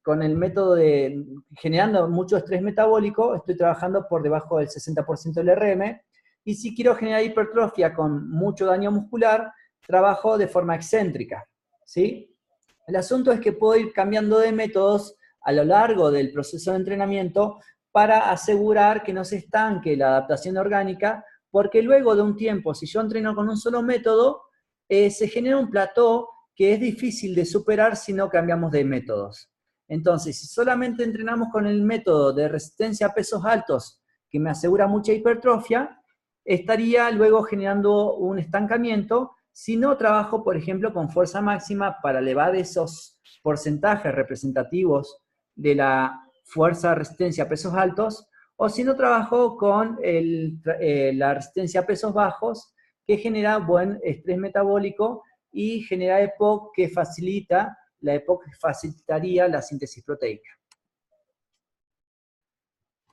con el método de generando mucho estrés metabólico, estoy trabajando por debajo del 60% del RM. Y si quiero generar hipertrofia con mucho daño muscular, trabajo de forma excéntrica, ¿sí? El asunto es que puedo ir cambiando de métodos a lo largo del proceso de entrenamiento para asegurar que no se estanque la adaptación orgánica, porque luego de un tiempo, si yo entreno con un solo método, se genera un plató que es difícil de superar si no cambiamos de métodos. Entonces, si solamente entrenamos con el método de resistencia a pesos altos, que me asegura mucha hipertrofia, estaría luego generando un estancamiento. Si no trabajo, por ejemplo, con fuerza máxima para elevar esos porcentajes representativos de la fuerza de resistencia a pesos altos, o si no trabajo con la resistencia a pesos bajos, que genera buen estrés metabólico y genera EPOC que facilita, la EPOC facilitaría la síntesis proteica.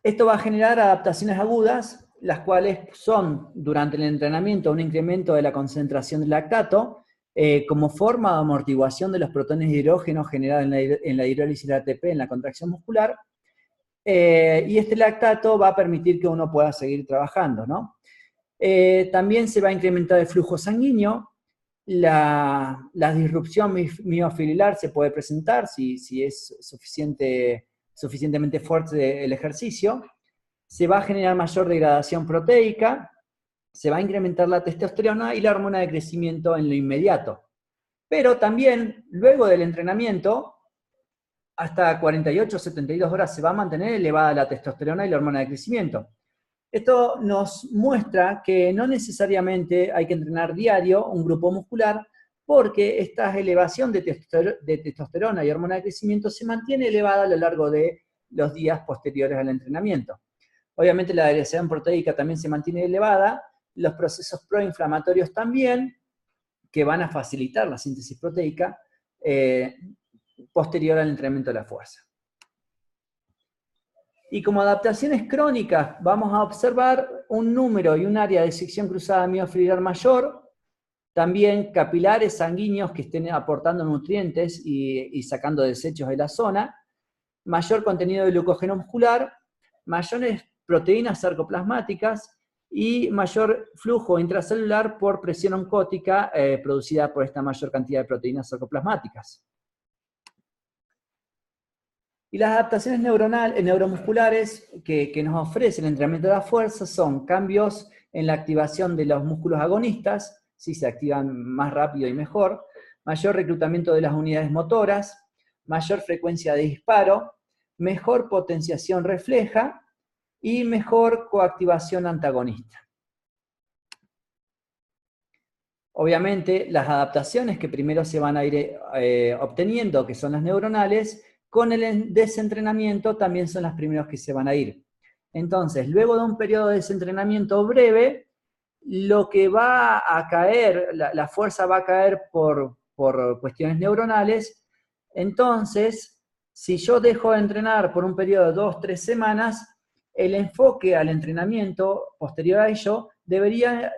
Esto va a generar adaptaciones agudas, las cuales son, durante el entrenamiento, un incremento de la concentración de lactato, como forma de amortiguación de los protones de hidrógeno generados en la hidrólisis de ATP en la contracción muscular, y este lactato va a permitir que uno pueda seguir trabajando, ¿no? También se va a incrementar el flujo sanguíneo, la disrupción miofiliar se puede presentar si es suficientemente fuerte el ejercicio. Se va a generar mayor degradación proteica, se va a incrementar la testosterona y la hormona de crecimiento en lo inmediato. Pero también, luego del entrenamiento, hasta 48 o 72 horas se va a mantener elevada la testosterona y la hormona de crecimiento. Esto nos muestra que no necesariamente hay que entrenar diario un grupo muscular, porque esta elevación de testosterona y hormona de crecimiento se mantiene elevada a lo largo de los días posteriores al entrenamiento. Obviamente la degradación proteica también se mantiene elevada, los procesos proinflamatorios también, que van a facilitar la síntesis proteica posterior al entrenamiento de la fuerza. Y como adaptaciones crónicas, vamos a observar un número y un área de sección cruzada miofiliar mayor, también capilares sanguíneos que estén aportando nutrientes y sacando desechos de la zona, mayor contenido de glucógeno muscular, mayores proteínas sarcoplasmáticas y mayor flujo intracelular por presión oncótica producida por esta mayor cantidad de proteínas sarcoplasmáticas. Y las adaptaciones neuromusculares que nos ofrece el entrenamiento de la fuerza son cambios en la activación de los músculos agonistas, si se activan más rápido y mejor, mayor reclutamiento de las unidades motoras, mayor frecuencia de disparo, mejor potenciación refleja y mejor coactivación antagonista. Obviamente, las adaptaciones que primero se van a ir obteniendo, que son las neuronales, con el desentrenamiento también son las primeras que se van a ir. Entonces, luego de un periodo de desentrenamiento breve, lo que va a caer, la fuerza va a caer por cuestiones neuronales. Entonces, si yo dejo de entrenar por un periodo de 2-3 semanas, el enfoque al entrenamiento posterior a ello debería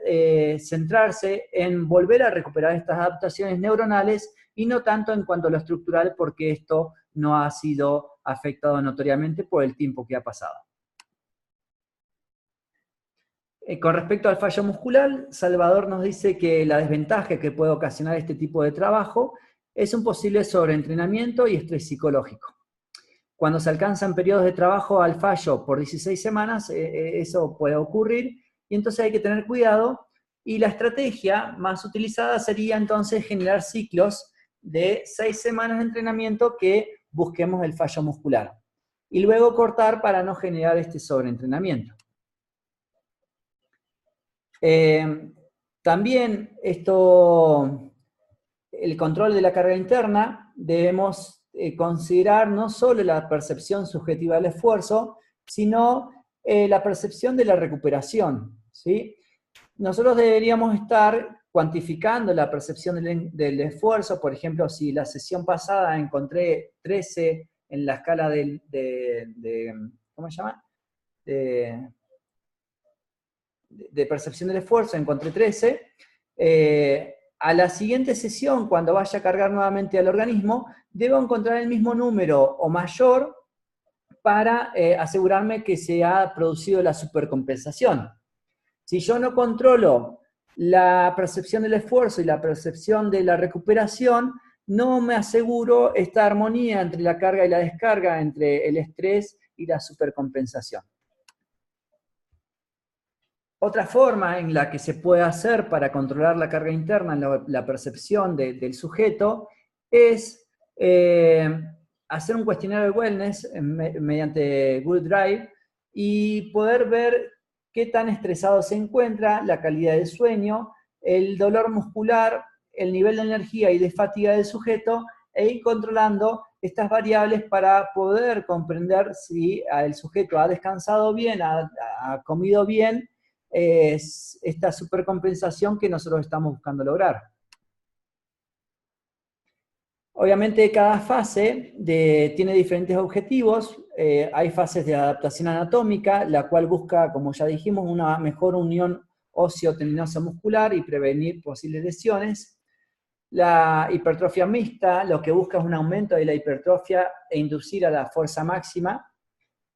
centrarse en volver a recuperar estas adaptaciones neuronales y no tanto en cuanto a lo estructural, porque esto no ha sido afectado notoriamente por el tiempo que ha pasado. Con respecto al fallo muscular, Salvador nos dice que la desventaja que puede ocasionar este tipo de trabajo es un posible sobreentrenamiento y estrés psicológico. Cuando se alcanzan periodos de trabajo al fallo por 16 semanas, eso puede ocurrir, y entonces hay que tener cuidado, y la estrategia más utilizada sería entonces generar ciclos de 6 semanas de entrenamiento que busquemos el fallo muscular, y luego cortar para no generar este sobreentrenamiento. También el control de la carga interna, debemos considerar no solo la percepción subjetiva del esfuerzo, sino la percepción de la recuperación, ¿sí? Nosotros deberíamos estar cuantificando la percepción del esfuerzo. Por ejemplo, si la sesión pasada encontré 13 en la escala ¿cómo se llama? De percepción del esfuerzo, encontré 13, a la siguiente sesión, cuando vaya a cargar nuevamente al organismo, debo encontrar el mismo número o mayor para asegurarme que se ha producido la supercompensación. Si yo no controlo la percepción del esfuerzo y la percepción de la recuperación, no me aseguro esta armonía entre la carga y la descarga, entre el estrés y la supercompensación. Otra forma en la que se puede hacer para controlar la carga interna en la percepción del sujeto es hacer un cuestionario de wellness mediante Google Drive y poder ver qué tan estresado se encuentra, la calidad del sueño, el dolor muscular, el nivel de energía y de fatiga del sujeto, e ir controlando estas variables para poder comprender si el sujeto ha descansado bien, ha comido bien, es esta supercompensación que nosotros estamos buscando lograr. Obviamente cada fase tiene diferentes objetivos. Hay fases de adaptación anatómica, la cual busca, como ya dijimos, una mejor unión óseo-tendinosa muscular y prevenir posibles lesiones. La hipertrofia mixta, lo que busca es un aumento de la hipertrofia e inducir a la fuerza máxima.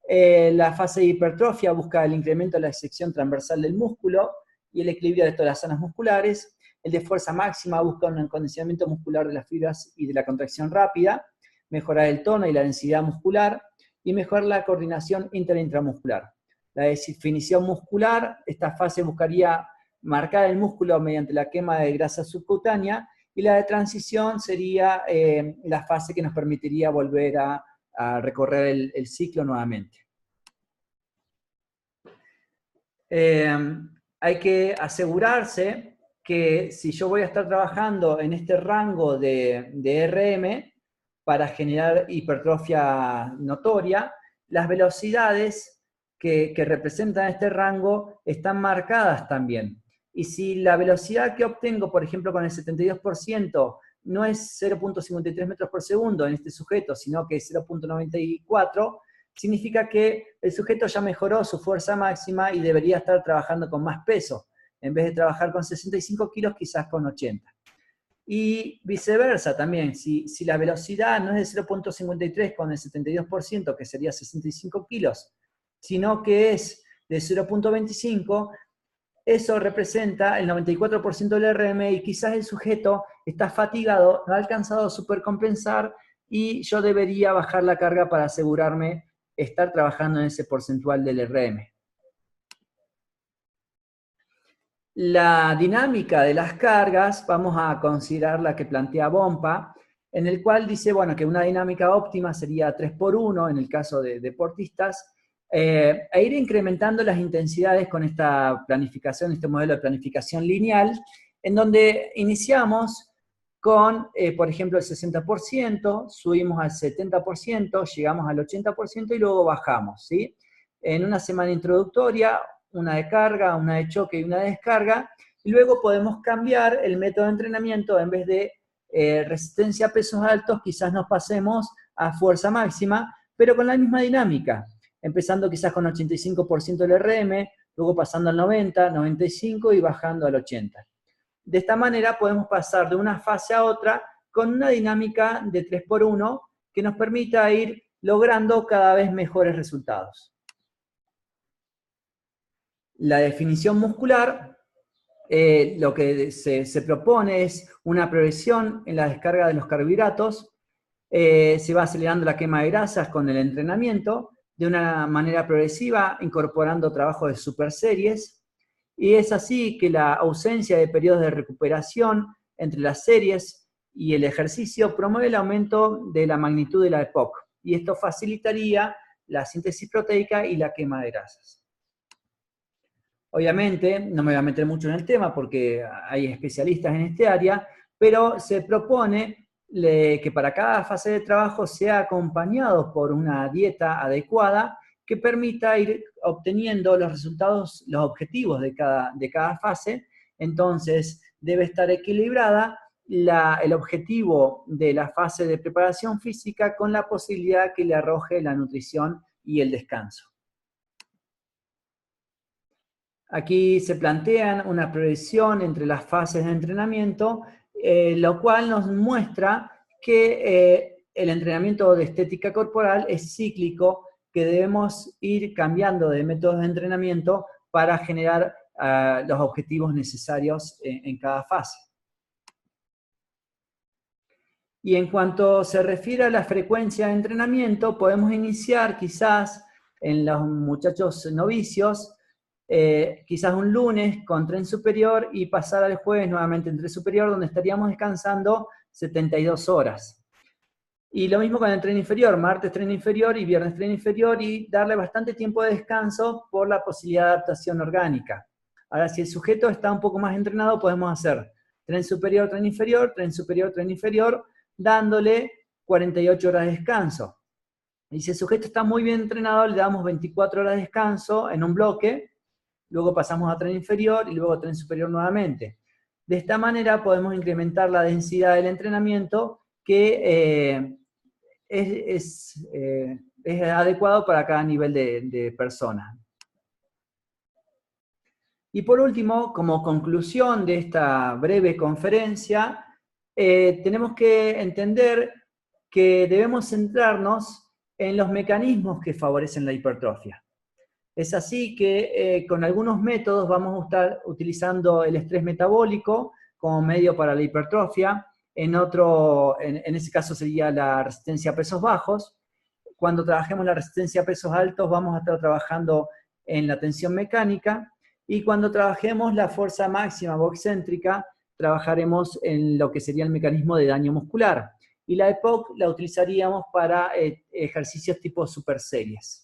La fase de hipertrofia busca el incremento de la sección transversal del músculo y el equilibrio de todas las zonas musculares. El de fuerza máxima busca un acondicionamiento muscular de las fibras y de la contracción rápida, mejorar el tono y la densidad muscular y mejorar la coordinación inter- e intramuscular. La definición muscular, esta fase buscaría marcar el músculo mediante la quema de grasa subcutánea, y la de transición sería la fase que nos permitiría volver a recorrer el ciclo nuevamente. Hay que asegurarse que si yo voy a estar trabajando en este rango de RM para generar hipertrofia notoria, las velocidades que representan este rango están marcadas también. Y si la velocidad que obtengo, por ejemplo, con el 72%, no es 0.53 metros por segundo en este sujeto, sino que es 0.94, significa que el sujeto ya mejoró su fuerza máxima y debería estar trabajando con más peso. En vez de trabajar con 65 kilos, quizás con 80. Y viceversa también, si la velocidad no es de 0.53 con el 72%, que sería 65 kilos, sino que es de 0.25, eso representa el 94% del RM, y quizás el sujeto está fatigado, no ha alcanzado a supercompensar, y yo debería bajar la carga para asegurarme estar trabajando en ese porcentual del RM. La dinámica de las cargas, vamos a considerar la que plantea Bompa, en el cual dice, bueno, que una dinámica óptima sería 3x1 en el caso de deportistas, e ir incrementando las intensidades con esta planificación, este modelo de planificación lineal, en donde iniciamos con, por ejemplo, el 60%, subimos al 70%, llegamos al 80% y luego bajamos, ¿sí? En una semana introductoria, una de carga, una de choque y una de descarga, y luego podemos cambiar el método de entrenamiento. En vez de resistencia a pesos altos, quizás nos pasemos a fuerza máxima, pero con la misma dinámica, empezando quizás con 85% del RM, luego pasando al 90, 95 y bajando al 80. De esta manera podemos pasar de una fase a otra con una dinámica de 3x1 que nos permita ir logrando cada vez mejores resultados. La definición muscular, lo que se propone es una progresión en la descarga de los carbohidratos. Se va acelerando la quema de grasas con el entrenamiento de una manera progresiva, incorporando trabajo de superseries. Y es así que la ausencia de periodos de recuperación entre las series y el ejercicio promueve el aumento de la magnitud de la EPOC. Y esto facilitaría la síntesis proteica y la quema de grasas. Obviamente, no me voy a meter mucho en el tema porque hay especialistas en este área, pero se propone que para cada fase de trabajo sea acompañado por una dieta adecuada que permita ir obteniendo los resultados, los objetivos de cada fase. Entonces, debe estar equilibrada el objetivo de la fase de preparación física con la posibilidad que le arroje la nutrición y el descanso. Aquí se plantean una progresión entre las fases de entrenamiento, lo cual nos muestra que el entrenamiento de estética corporal es cíclico, que debemos ir cambiando de métodos de entrenamiento para generar los objetivos necesarios en cada fase. Y en cuanto se refiere a la frecuencia de entrenamiento, podemos iniciar quizás en los muchachos novicios, quizás un lunes con tren superior y pasar al jueves nuevamente en tren superior, donde estaríamos descansando 72 horas. Y lo mismo con el tren inferior, martes tren inferior y viernes tren inferior, y darle bastante tiempo de descanso por la posibilidad de adaptación orgánica. Ahora, si el sujeto está un poco más entrenado, podemos hacer tren superior, tren inferior, tren superior, tren inferior, dándole 48 horas de descanso. Y si el sujeto está muy bien entrenado, le damos 24 horas de descanso en un bloque, luego pasamos a tren inferior y luego a tren superior nuevamente. De esta manera podemos incrementar la densidad del entrenamiento que es adecuado para cada nivel de persona. Y por último, como conclusión de esta breve conferencia, tenemos que entender que debemos centrarnos en los mecanismos que favorecen la hipertrofia. Es así que con algunos métodos vamos a estar utilizando el estrés metabólico como medio para la hipertrofia. En ese caso sería la resistencia a pesos bajos. Cuando trabajemos la resistencia a pesos altos vamos a estar trabajando en la tensión mecánica. Y cuando trabajemos la fuerza máxima boxcéntrica, trabajaremos en lo que sería el mecanismo de daño muscular. Y la EPOC la utilizaríamos para ejercicios tipo superseries.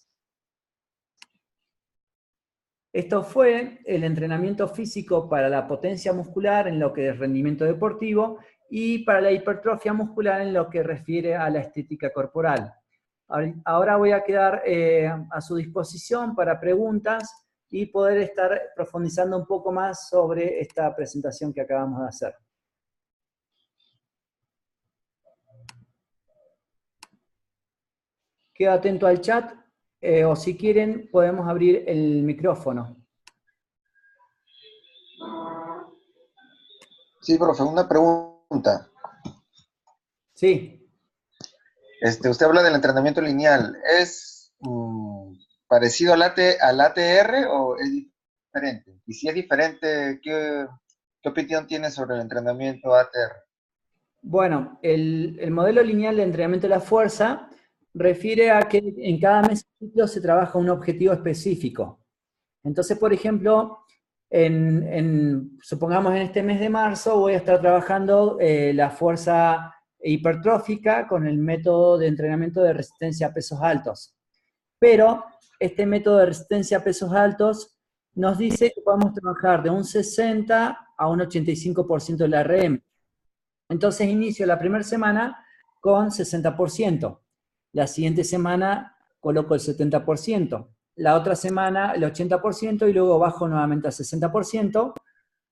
Esto fue el entrenamiento físico para la potencia muscular en lo que es rendimiento deportivo y para la hipertrofia muscular en lo que refiere a la estética corporal. Ahora voy a quedar a su disposición para preguntas y poder estar profundizando un poco más sobre esta presentación que acabamos de hacer. Quedo atento al chat. O si quieren, podemos abrir el micrófono. Sí, profe, una pregunta. Sí. Usted habla del entrenamiento lineal. ¿Es parecido al ATR o es diferente? Y si es diferente, ¿qué opinión tiene sobre el entrenamiento ATR? Bueno, el modelo lineal de entrenamiento de la fuerza refiere a que en cada mes de ciclo se trabaja un objetivo específico. Entonces, por ejemplo, supongamos en este mes de marzo voy a estar trabajando la fuerza hipertrófica con el método de entrenamiento de resistencia a pesos altos. Pero este método de resistencia a pesos altos nos dice que podemos trabajar de un 60 a un 85% de la RM. Entonces inicio la primera semana con 60%. La siguiente semana coloco el 70%. La otra semana el 80% y luego bajo nuevamente al 60%.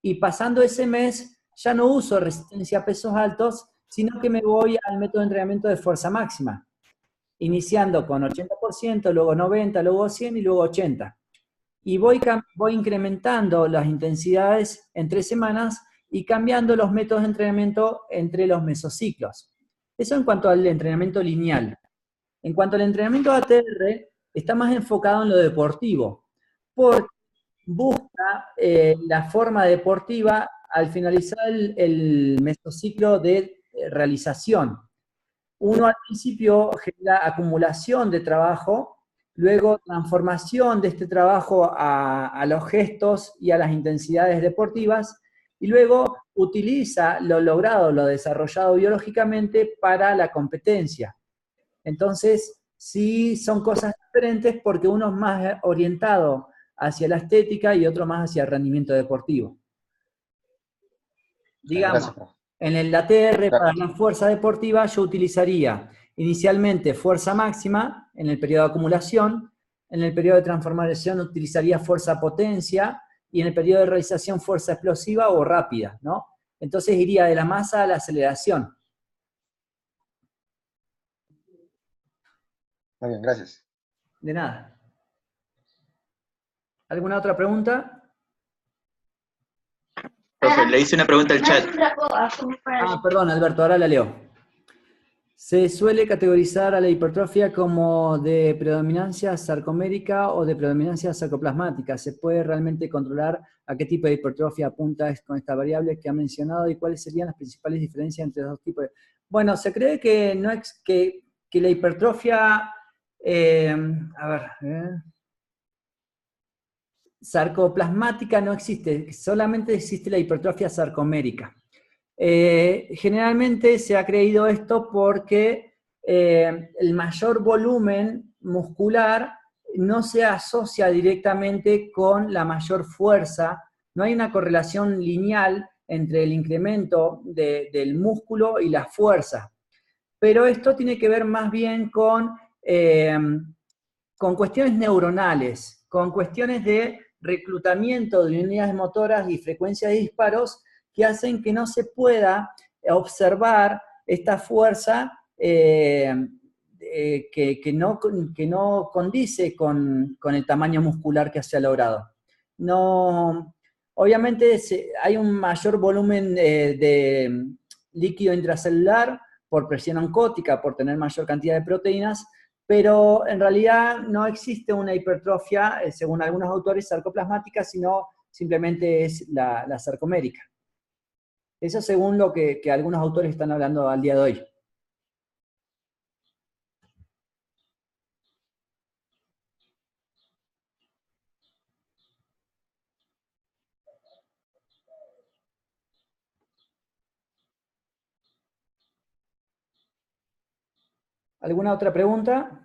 Y pasando ese mes ya no uso resistencia a pesos altos, sino que me voy al método de entrenamiento de fuerza máxima. Iniciando con 80%, luego 90%, luego 100% y luego 80%. Y voy incrementando las intensidades en 3 semanas y cambiando los métodos de entrenamiento entre los mesociclos. Eso en cuanto al entrenamiento lineal. En cuanto al entrenamiento ATR, está más enfocado en lo deportivo, porque busca la forma deportiva al finalizar el mesociclo de realización. Uno al principio genera acumulación de trabajo, luego transformación de este trabajo a los gestos y a las intensidades deportivas, y luego utiliza lo logrado, lo desarrollado biológicamente para la competencia. Entonces, sí son cosas diferentes porque uno es más orientado hacia la estética y otro más hacia el rendimiento deportivo. Digamos, Gracias, profe. en el ATR para Claro. la fuerza deportiva yo utilizaría inicialmente fuerza máxima en el periodo de acumulación, en el periodo de transformación utilizaría fuerza potencia y en el periodo de realización fuerza explosiva o rápida, ¿no? Entonces iría de la masa a la aceleración. Muy bien, gracias. De nada. ¿Alguna otra pregunta? Profe, le hice una pregunta al chat. Ah, perdón, Alberto, ahora la leo. Se suele categorizar a la hipertrofia como de predominancia sarcomérica o de predominancia sarcoplasmática. ¿Se puede realmente controlar a qué tipo de hipertrofia apunta con esta variable que ha mencionado y cuáles serían las principales diferencias entre los dos tipos? Bueno, se cree que, no es, que la hipertrofia, sarcoplasmática no existe, solamente existe la hipertrofia sarcomérica. Generalmente se ha creído esto porque el mayor volumen muscular no se asocia directamente con la mayor fuerza, no hay una correlación lineal entre el incremento del músculo y la fuerza. Pero esto tiene que ver más bien con cuestiones neuronales, con cuestiones de reclutamiento de unidades motoras y frecuencia de disparos que hacen que no se pueda observar esta fuerza que no condice con el tamaño muscular que se ha logrado. No, obviamente hay un mayor volumen de líquido intracelular por presión oncótica, por tener mayor cantidad de proteínas, pero en realidad no existe una hipertrofia, según algunos autores, sarcoplasmática, sino simplemente es la sarcomérica. Eso según lo que algunos autores están hablando al día de hoy. ¿Alguna otra pregunta?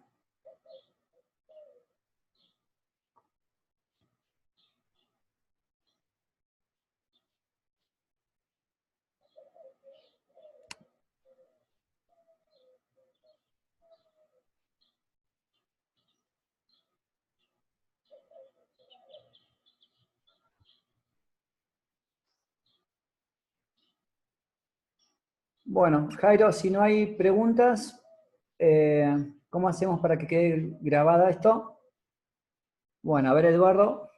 Bueno, Jairo, si no hay preguntas, ¿cómo hacemos para que quede grabada esto? Bueno, a ver, Eduardo.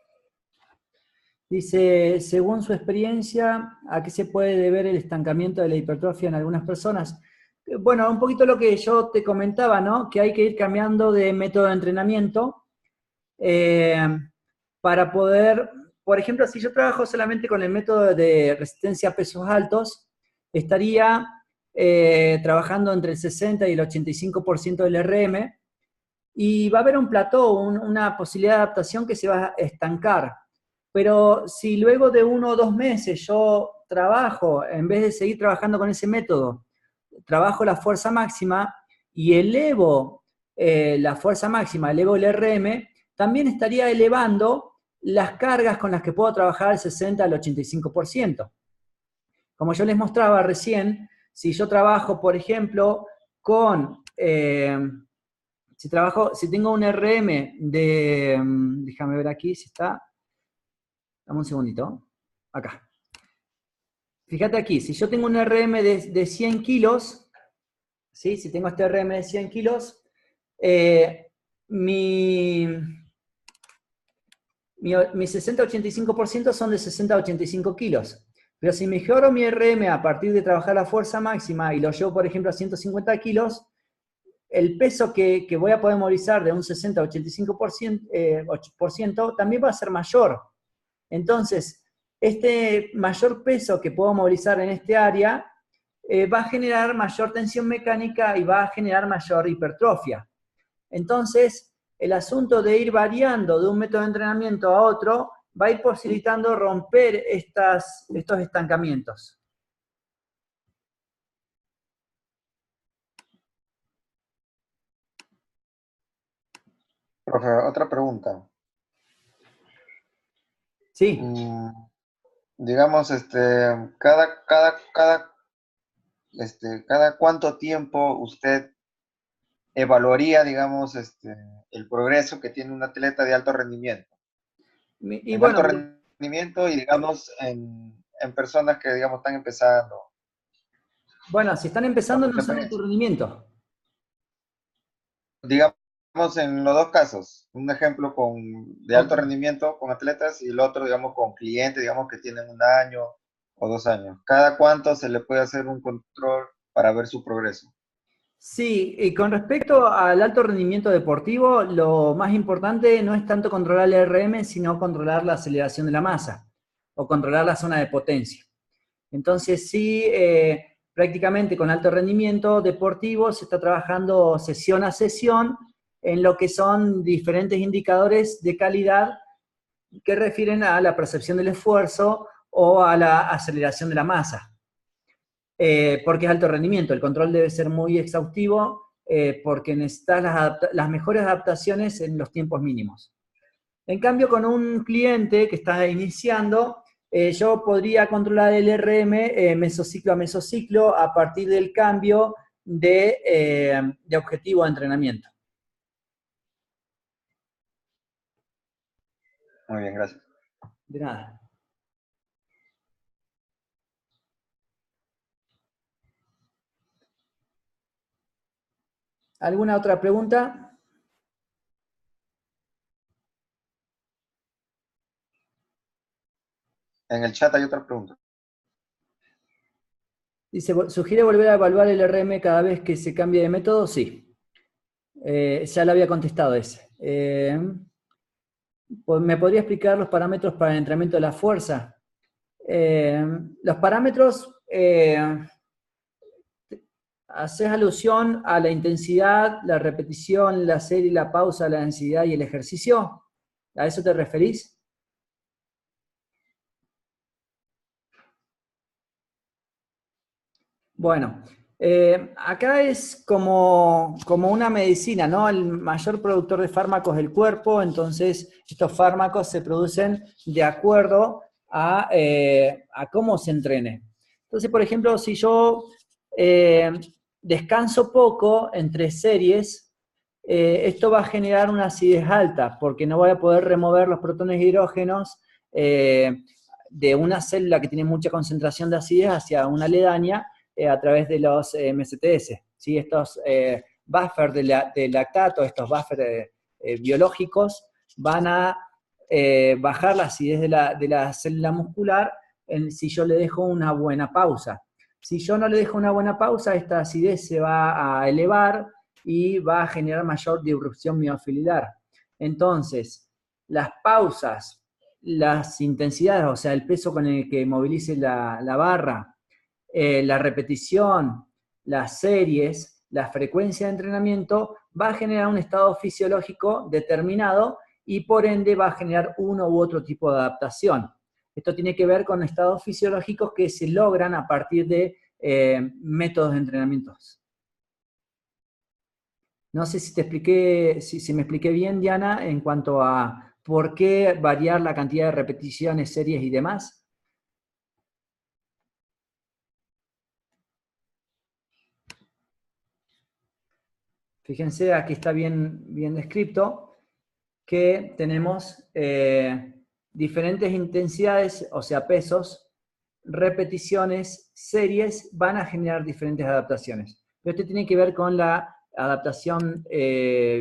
Dice, según su experiencia, ¿a qué se puede deber el estancamiento de la hipertrofia en algunas personas? Bueno, un poquito lo que yo te comentaba, ¿no? Que hay que ir cambiando de método de entrenamiento para poder, por ejemplo, si yo trabajo solamente con el método de resistencia a pesos altos, estaría trabajando entre el 60 y el 85% del RM, y va a haber un plató, una posibilidad de adaptación que se va a estancar. Pero si luego de 1 o 2 meses yo trabajo, en vez de seguir trabajando con ese método, trabajo la fuerza máxima y elevo la fuerza máxima, elevo el RM, también estaría elevando las cargas con las que puedo trabajar al 60 al 85%. Como yo les mostraba recién, si yo trabajo, por ejemplo, con... si tengo un RM de... déjame ver aquí si está... Dame un segundito. Acá. Fíjate aquí, si yo tengo un RM de 100 kilos, ¿sí? Si tengo este RM de 100 kilos, mi 60-85% son de 60-85 kilos. Pero si mejoro mi RM a partir de trabajar la fuerza máxima y lo llevo, por ejemplo, a 150 kilos, el peso que voy a poder movilizar de un 60-85% también va a ser mayor. Entonces, este mayor peso que puedo movilizar en este área va a generar mayor tensión mecánica y va a generar mayor hipertrofia. Entonces, el asunto de ir variando de un método de entrenamiento a otro va a ir posibilitando romper estos estancamientos. Profe, otra pregunta. Sí. Digamos, cada cuánto tiempo usted evaluaría, digamos, el progreso que tiene un atleta de alto rendimiento. Y En bueno, alto rendimiento y, digamos, en personas que, digamos, están empezando. bueno, si están empezando Bajo no su son de tu experiencia. rendimiento. Digamos, en los dos casos, un ejemplo de alto rendimiento con atletas y el otro, digamos, con clientes, digamos, que tienen 1 año o 2 años. ¿Cada cuánto se le puede hacer un control para ver su progreso? Sí, y con respecto al alto rendimiento deportivo, lo más importante no es tanto controlar el RM, sino controlar la aceleración de la masa o controlar la zona de potencia. Entonces, sí, prácticamente con alto rendimiento deportivo se está trabajando sesión a sesión en lo que son diferentes indicadores de calidad que refieren a la percepción del esfuerzo o a la aceleración de la masa. Porque es alto rendimiento, el control debe ser muy exhaustivo porque necesitas las mejores adaptaciones en los tiempos mínimos. En cambio, con un cliente que está iniciando, yo podría controlar el RM mesociclo a mesociclo a partir del cambio de objetivo de entrenamiento. Muy bien, gracias. De nada. ¿Alguna otra pregunta? En el chat hay otra pregunta. Dice, ¿sugiere volver a evaluar el RM cada vez que se cambie de método? Sí. Ya le había contestado ese. ¿Me podría explicar los parámetros para el entrenamiento de la fuerza? Los parámetros, haces alusión a la intensidad, la repetición, la serie, la pausa, la densidad y el ejercicio. ¿A eso te referís? Bueno, acá es como una medicina, ¿no? El mayor productor de fármacos es el cuerpo, entonces estos fármacos se producen de acuerdo a cómo se entrene. Entonces, por ejemplo, si yo descanso poco entre series, esto va a generar una acidez alta, porque no voy a poder remover los protones de hidrógenos de una célula que tiene mucha concentración de acidez hacia una aledaña, a través de los MSTS, ¿sí? Estos buffers de lactato, estos buffers biológicos, van a bajar la acidez de la célula muscular si yo le dejo una buena pausa. Si yo no le dejo una buena pausa, esta acidez se va a elevar y va a generar mayor disrupción miofiliar. Entonces, las pausas, las intensidades, o sea, el peso con el que movilice la barra, la repetición, las series, la frecuencia de entrenamiento, va a generar un estado fisiológico determinado y por ende va a generar uno u otro tipo de adaptación. Esto tiene que ver con estados fisiológicos que se logran a partir de métodos de entrenamientos. No sé si te expliqué, si me expliqué bien, Diana, en cuanto a por qué variar la cantidad de repeticiones, series y demás. Fíjense, aquí está bien descrito que tenemos diferentes intensidades, o sea, pesos, repeticiones, series, van a generar diferentes adaptaciones. Pero esto tiene que ver con la adaptación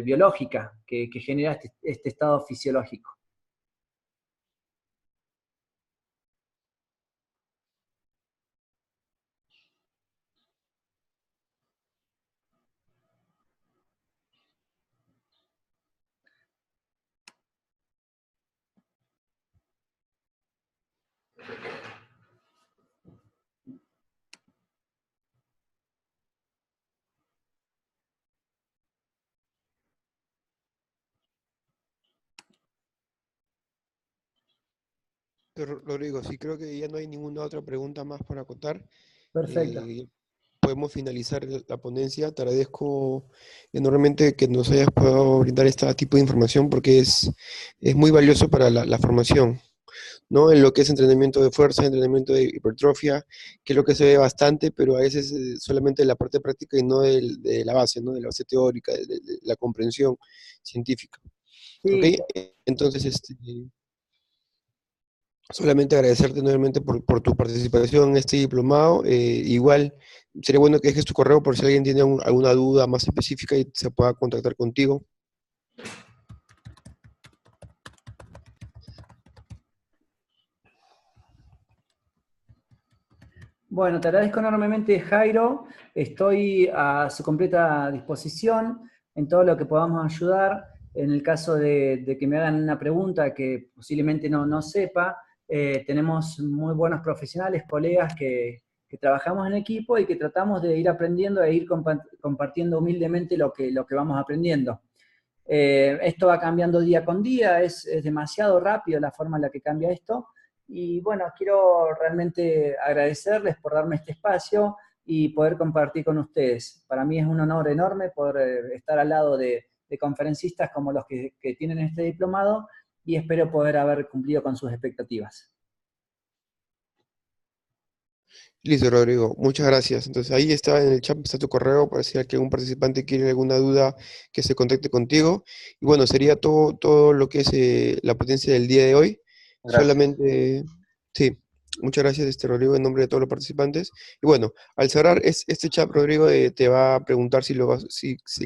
biológica que genera este estado fisiológico. Rodrigo, sí creo que ya no hay ninguna otra pregunta más para acotar. Perfecto. Podemos finalizar la ponencia. Te agradezco enormemente que nos hayas podido brindar este tipo de información porque es muy valioso para la formación, ¿no? En lo que es entrenamiento de fuerza, entrenamiento de hipertrofia, que es lo que se ve bastante, pero a veces solamente la parte práctica y no de la base, ¿no? De la base teórica, de la comprensión científica. ¿Ok? Sí, Entonces, solamente agradecerte nuevamente por tu participación en este diplomado. Igual sería bueno que dejes tu correo por si alguien tiene alguna duda más específica y se pueda contactar contigo. bueno, te agradezco enormemente, Jairo. Estoy a su completa disposición en todo lo que podamos ayudar. En el caso de que me hagan una pregunta que posiblemente no sepa, tenemos muy buenos profesionales, colegas que trabajamos en equipo y que tratamos de ir aprendiendo e ir compartiendo humildemente lo que vamos aprendiendo. Esto va cambiando día con día, es demasiado rápido la forma en la que cambia esto. Y bueno, quiero realmente agradecerles por darme este espacio y poder compartir con ustedes. Para mí es un honor enorme poder estar al lado de conferencistas como los que tienen este diplomado y espero poder haber cumplido con sus expectativas. Listo, Rodrigo, muchas gracias. Entonces ahí está en el chat, está tu correo para si algún participante quiere alguna duda que se contacte contigo. Y bueno, sería todo lo que es la potencia del día de hoy. Gracias. Solamente, sí, muchas gracias, Rodrigo, en nombre de todos los participantes. Y bueno, al cerrar este chat, Rodrigo te va a preguntar si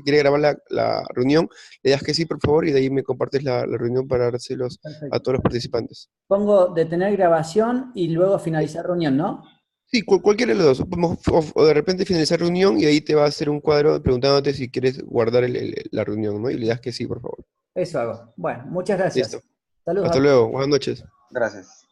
quiere grabar la reunión. Le das que sí, por favor, y de ahí me compartes la reunión para dárselos a Perfecto. todos los participantes. Pongo detener grabación y luego finalizar reunión, ¿no? Sí, cualquiera de los dos. O de repente finalizar reunión y ahí te va a hacer un cuadro preguntándote si quieres guardar la reunión, ¿no? Y le das que sí, por favor. Eso hago. Bueno, muchas gracias. Listo. Saludos a Hasta todos. luego. Buenas noches. Gracias.